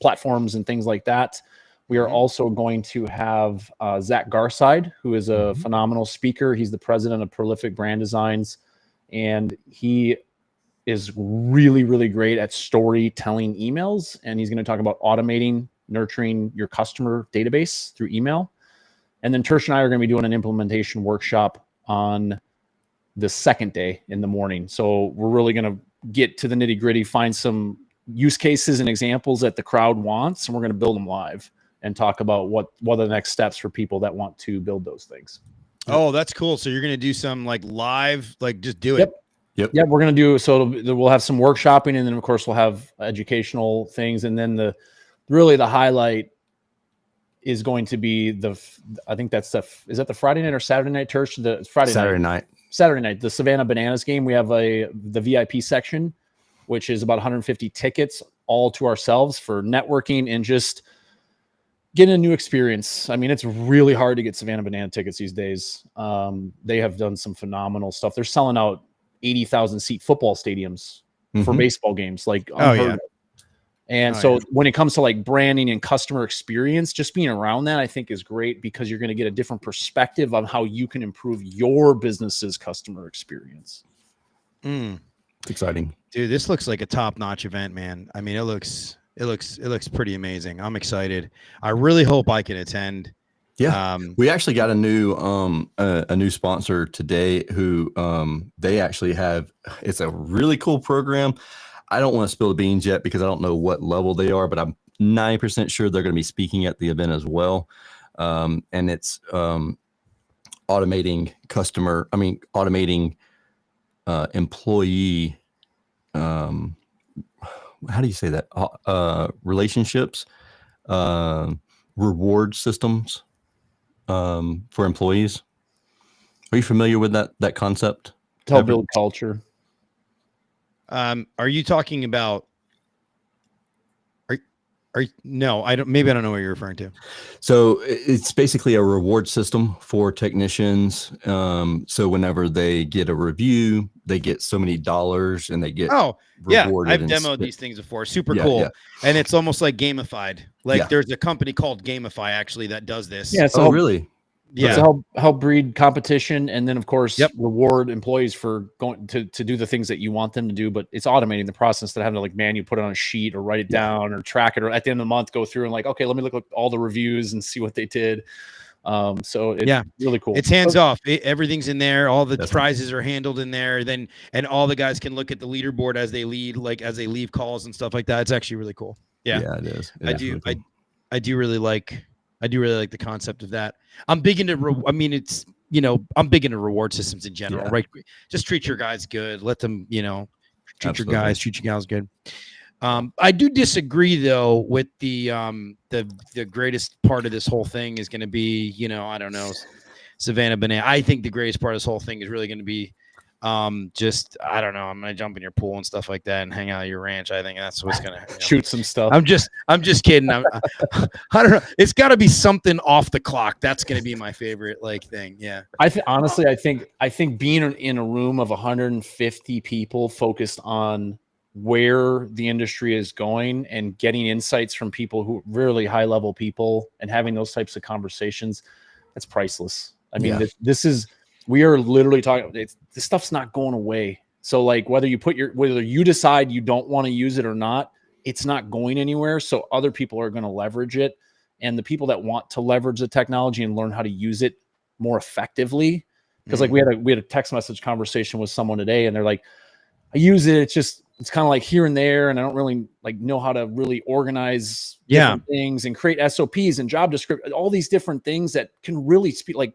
platforms and things like that. We are also going to have Zach Garside, who is a phenomenal speaker. He's the president of Prolific Brand Designs, and he is really, really great at storytelling emails. And he's going to talk about automating, nurturing your customer database through email. And then Tersh and I are going to be doing an implementation workshop on the second day in the morning. So we're really going to get to the nitty gritty, find some use cases and examples that the crowd wants, and we're going to build them live and talk about what are the next steps for people that want to build those things. Oh, that's cool. So you're going to do some like live, like just do it. Yep. We're going to do, so we'll have some workshopping, and then of course we'll have educational things. And then the highlight is going to be I think that's is that the Friday night or Saturday night, Tersh? The Saturday night, the Savannah Bananas game. We have the VIP section, which is about 150 tickets all to ourselves for networking and just getting a new experience. I mean, it's really hard to get Savannah Banana tickets these days. They have done some phenomenal stuff. They're selling out 80,000 seat football stadiums for baseball games. Like, and so when it comes to like branding and customer experience, just being around that, I think is great, because you're going to get a different perspective on how you can improve your business's customer experience. It's exciting, dude. This looks like a top-notch event, man. I mean, it looks pretty amazing. I'm excited. I really hope I can attend. Yeah. We actually got a new sponsor today who they actually have, it's a really cool program. I don't want to spill the beans yet because I don't know what level they are, but I'm 90% sure they're going to be speaking at the event as well. And it's automating employee, how do you say that? Relationships, reward systems for employees. Are you familiar with that concept? To help build culture. Are you talking about? No, I don't. Maybe I don't know what you're referring to. So it's basically a reward system for technicians. So whenever they get a review, they get so many dollars, and they get rewarded. I've demoed these things before. Super cool, and it's almost like gamified. Like there's a company called Gamify actually that does this. Yeah. So really? Yeah. So help breed competition, and then of course reward employees for going to do the things that you want them to do. But it's automating the process instead of having to like manually put it on a sheet or write it down or track it, or at the end of the month go through and like, okay, let me look at all the reviews and see what they did. So it's really cool. It's hands off. Everything's in there. All the prizes are handled in there. Then and all the guys can look at the leaderboard as they lead, like as they leave calls and stuff like that. It's actually really cool. Yeah, it is. I do really like the concept of that. I'm big into, I'm big into reward systems in general, right? Just treat your guys good. Let them, treat your guys, treat your gals good. I do disagree though with the greatest part of this whole thing is going to be, I don't know, Savannah Banana. I think the greatest part of this whole thing is really going to be just, I don't know, I'm gonna jump in your pool and stuff like that and hang out at your ranch. I think that's what's gonna shoot some stuff. I'm just kidding. I don't know. It's got to be something off the clock. That's gonna be my favorite thing. Yeah. Honestly, I think being in a room of 150 people focused on where the industry is going and getting insights from people who really high level people and having those types of conversations, that's priceless. I mean, we are literally talking. This stuff's not going away. So like whether you decide you don't want to use it or not, it's not going anywhere. So other people are going to leverage it, and the people that want to leverage the technology and learn how to use it more effectively. Because like we had a text message conversation with someone today, and they're like, I use it. It's kind of like here and there, and I don't really like know how to really organize different things and create SOPs and job description, all these different things that can really speak. Like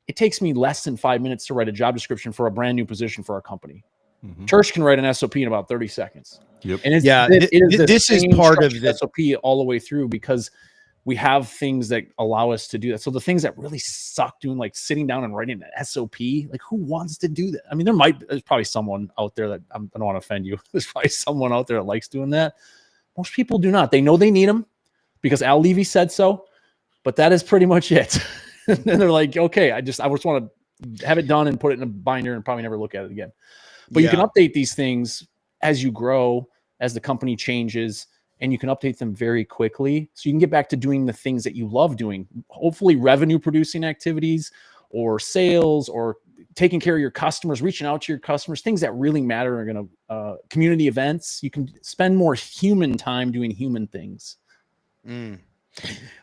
it takes me less than 5 minutes to write a job description for a brand new position for our company. Tersh can write an SOP in about 30 seconds. Yep. And this is part of the SOP all the way through because we have things that allow us to do that. So the things that really suck doing, like sitting down and writing an SOP, like who wants to do that? I mean, there's probably someone out there that I don't want to offend you. There's probably someone out there that likes doing that. Most people do not. They know they need them because Al Levy said so, but that is pretty much it. And they're like, okay, I just want to have it done and put it in a binder and probably never look at it again. But you can update these things as you grow, as the company changes, and you can update them very quickly. So you can get back to doing the things that you love doing, hopefully revenue producing activities or sales or taking care of your customers, reaching out to your customers, things that really matter are going to community events. You can spend more human time doing human things.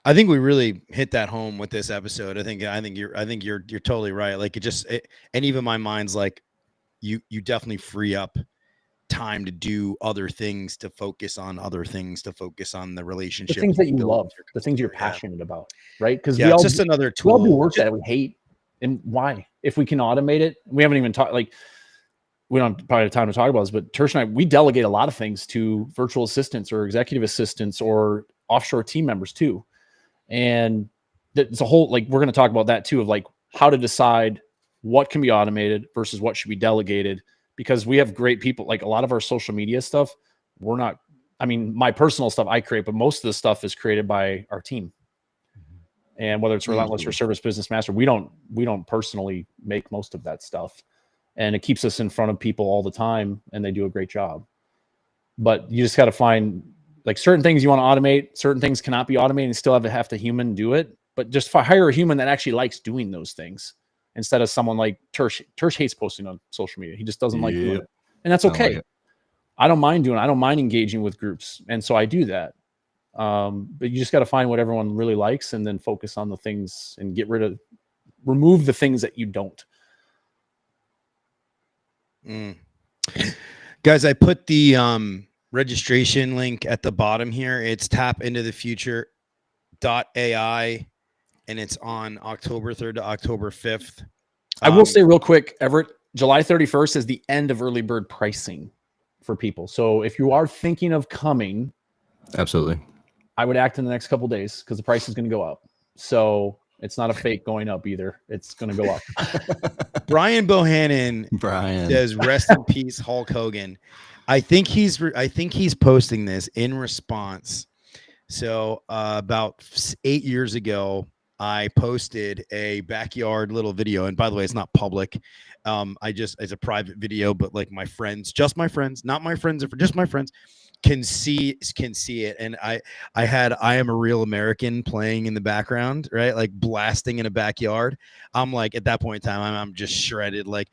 I think we really hit that home with this episode. I think you're totally right. Like and even my mind's like, you definitely free up time to do other things, to focus on other things, to focus on the relationship, the things that you love, the things you're passionate about, right? Because it's just another tool. We all do work that we hate, and why? If we can automate it, we haven't even talked. Like we don't probably have time to talk about this, but Tersh and I, we delegate a lot of things to virtual assistants or executive assistants or offshore team members too. And there's a whole, like, we're going to talk about that too, of like how to decide what can be automated versus what should be delegated, because we have great people. Like a lot of our social media stuff, my personal stuff I create, but most of the stuff is created by our team. And whether it's Relentless or Service Business Master, we don't personally make most of that stuff. And it keeps us in front of people all the time, and they do a great job. But you just got to find, like, certain things you want to automate, certain things cannot be automated and still have to human do it. But just hire a human that actually likes doing those things instead of someone like Tersh. Tersh hates posting on social media. He just doesn't like doing it. And that's okay. I don't mind doing it. I don't mind engaging with groups. And so I do that. But you just got to find what everyone really likes and then focus on the things and remove the things that you don't. Guys, I put the registration link at the bottom here. It's tapintothefuture.ai, and it's on October 3rd to October 5th. I will say real quick, Everett, July 31st is the end of early bird pricing for people. So if you are thinking of coming, absolutely, I would act in the next couple of days because the price is going to go up. So it's not a fake going up either. It's going to go up. Brian Bohannon says, "Rest in peace, Hulk Hogan." I think he's posting this in response So about 8 years ago, I posted a backyard little video. And by the way, it's not public. It's a private video, but like my friends, just my friends, not my friends, just my friends can see it. And I had I Am a Real American playing in the background, right? Like blasting in a backyard. I'm like, at that point in time, I'm just shredded. Like,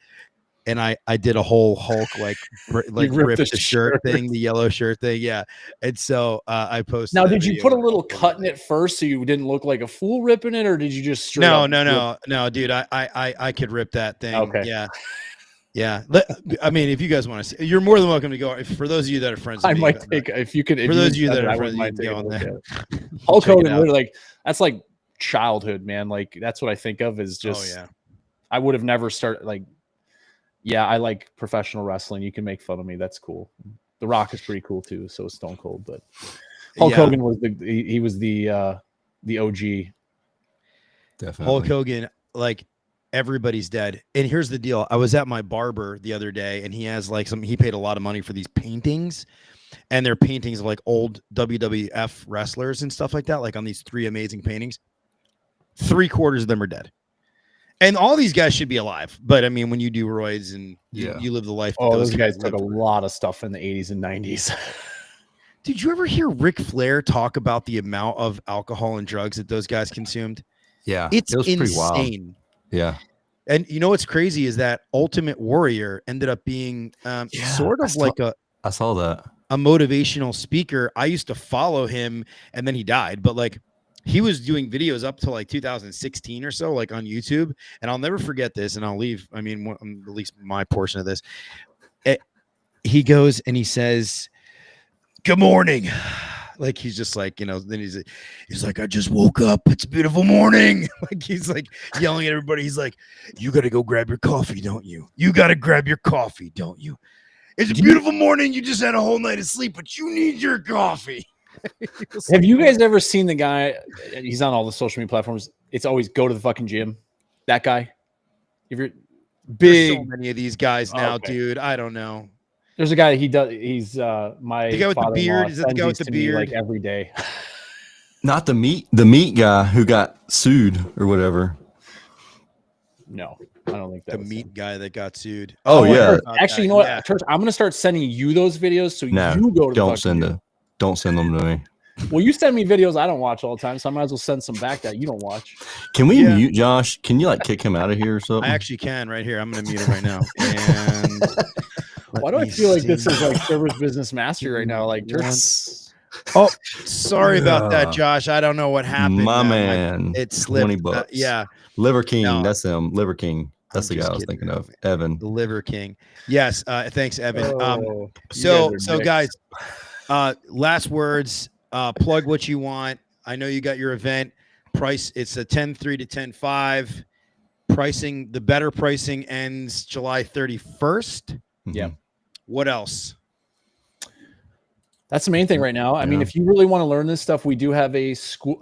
and I did a whole Hulk like ripped the shirt thing, the yellow shirt thing, yeah. And so I posted. Now, did you put a little cut in it first so you didn't look like a fool ripping it, or did you just straight no, dude? I could rip that thing. Okay, yeah. I mean, if you guys want to see, you're more than welcome to go. For those of you that are friends, I might take if you could. For those of you that are friends, you can go on there. Hulk Hogan, literally, like that's like childhood, man. Like that's what I think of is just. Oh yeah. I would have never started like. Yeah, I like professional wrestling. You can make fun of me. That's cool. The Rock is pretty cool too. So is Stone Cold, but Hulk Hogan was the OG. Definitely. Hulk Hogan, like everybody's dead. And here's the deal. I was at my barber the other day, and he has like he paid a lot of money for these paintings, and they're paintings of like old WWF wrestlers and stuff like that. Like on these 3 amazing paintings, 3/4 of them are dead. And all these guys should be alive, but I mean, when you do roids and you live the life. Oh, those guys took a lot of stuff in the 80s and 90s. Did you ever hear Ric Flair talk about the amount of alcohol and drugs that those guys consumed? Yeah, it's it was insane. Pretty wild. Yeah, and you know what's crazy is that Ultimate Warrior ended up being sort of I saw that a motivational speaker. I used to follow him, and then he died, but like. He was doing videos up to like 2016 or so, like on YouTube. And I'll never forget this. And I'll leave. I mean, at least my portion of this. He goes and he says, "Good morning." Like, he's just like, then he's like, "I just woke up. It's a beautiful morning." Like, he's like yelling at everybody. He's like, "You got to go grab your coffee, don't you? You got to grab your coffee, don't you? It's a beautiful morning. You just had a whole night of sleep, but you need your coffee." Have you guys ever seen the guy? He's on all the social media platforms. It's always go to the fucking gym. That guy. If you're big, so many of these guys now, dude. I don't know. There's a guy. He's my the guy with the beard. Is that the guy with the beard? Like every day. Not the meat guy who got sued or whatever. No, I don't think that the meat guy that got sued. Oh yeah. Actually, you know what? Tersh, I'm gonna start sending you those videos so you go to. Don't send them to me. Well, you send me videos I don't watch all the time, so I might as well send some back that you don't watch. Can we mute Josh? Can you like kick him out of here or something? I actually can right here. I'm going to mute him right now. And why do I feel like this is like Service Business Master right now? Like, oh, sorry about that, Josh. I don't know what happened. My man, it slipped. $20. Yeah, Liver King. No. That's him. Liver King. That's the guy I was thinking of. Evan, the Liver King. Yes. Thanks, Evan. So guys. Last words, plug what you want. I know you got your event price. It's a 10-3 to 10-5 pricing. The better pricing ends July 31st. Yeah. What else? That's the main thing right now. I mean, if you really want to learn this stuff, we do have a school,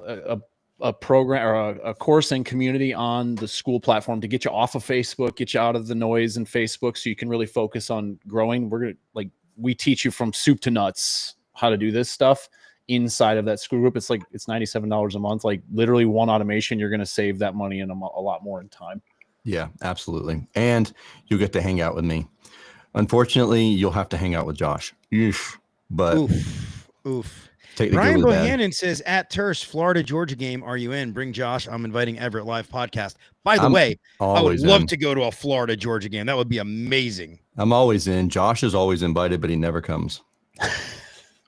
a program or a course and community on the school platform to get you off of Facebook, get you out of the noise in Facebook so you can really focus on growing. We teach you from soup to nuts how to do this stuff inside of that school group. It's $97 a month. Like literally one automation, you're going to save that money and a lot more in time. Yeah, absolutely. And you'll get to hang out with me. Unfortunately, you'll have to hang out with Josh. But oof. Take the Brian Bohannon says at Tersh, Florida, Georgia game. Are you in? Bring Josh. I'm inviting Everett live podcast. By the way, I would love to go to a Florida, Georgia game. That would be amazing. I'm always in. Josh is always invited, but he never comes.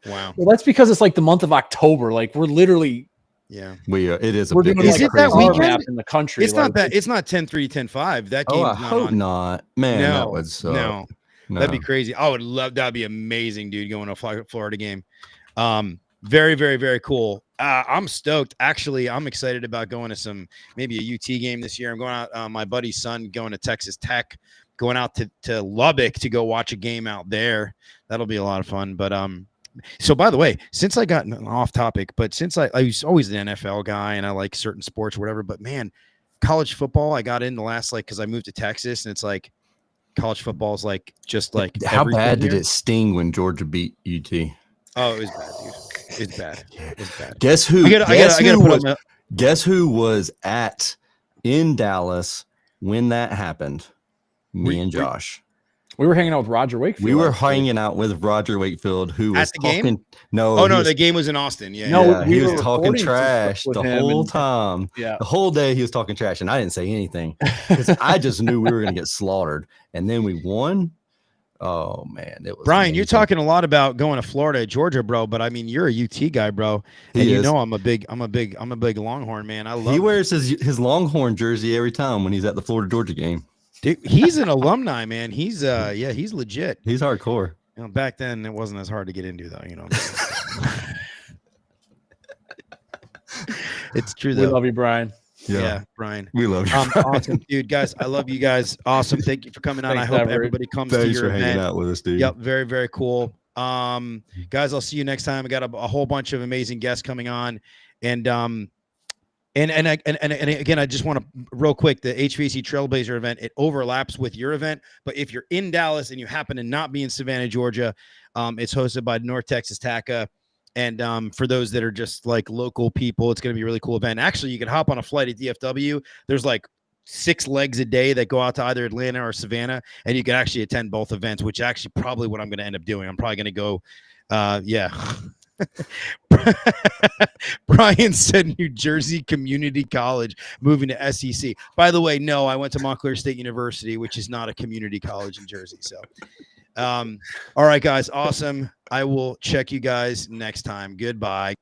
Wow. Well, that's because it's like the month of October. Like we're literally. Yeah. It is. We're doing is it that weekend in the country? It's not that. It's not 10-3, 10-5. That game. I hope not. Man, that would suck. No. That'd be crazy. I would love. That'd be amazing, dude. Going to a Florida game. Very, very, very cool. I'm stoked. Actually, I'm excited about going to maybe a UT game this year. I'm going out. My buddy's son going to Texas Tech, going out to Lubbock to go watch a game out there. That'll be a lot of fun. But so by the way, since I got off topic, but since I was always an NFL guy and I like certain sports or whatever, but man, college football, I got in the last because I moved to Texas and it's like college football is just like how bad did it sting when Georgia beat UT? Oh, it was bad, dude. It's bad. It's bad. Guess who? I gotta put up my, Guess who was in Dallas when that happened? Me and Josh. We were hanging out with Roger Wakefield. We were hanging out with Roger Wakefield, who was talking. Game? No, oh no, the game was in Austin. Yeah, no, yeah, he was talking trash the whole time. Yeah, the whole day he was talking trash, and I didn't say anything because I just knew we were going to get slaughtered. And then we won. Oh man, it was Brian. amazing. You're talking a lot about going to Florida, Georgia, bro. But I mean, you're a UT guy, bro. And you know I'm a big Longhorn man. I love. He wears his Longhorn jersey every time when he's at the Florida Georgia game. Dude, he's an alumni, man. He's he's legit. He's hardcore. You know, back then it wasn't as hard to get into, though. You know, it's true though. We love you, Brian. Yeah, Brian. We love you. Awesome, dude, guys. I love you guys. Awesome. Thank you for coming on. I hope everybody comes to your event. Hanging out with us, dude. Yep, very, very cool. Guys, I'll see you next time. I got a whole bunch of amazing guests coming on, and again, I just want to real quick, the HVAC Trailblazer event, it overlaps with your event. But if you're in Dallas and you happen to not be in Savannah, Georgia, it's hosted by North Texas TACP. And for those that are just like local people, it's going to be a really cool event. Actually, you can hop on a flight at DFW. There's like 6 legs a day that go out to either Atlanta or Savannah, and you can actually attend both events, which actually probably what I'm going to end up doing. I'm probably going to go, yeah. Brian said New Jersey Community College moving to SEC. By the way, no, I went to Montclair State University, which is not a community college in Jersey. So, all right, guys, awesome. I will check you guys next time. Goodbye.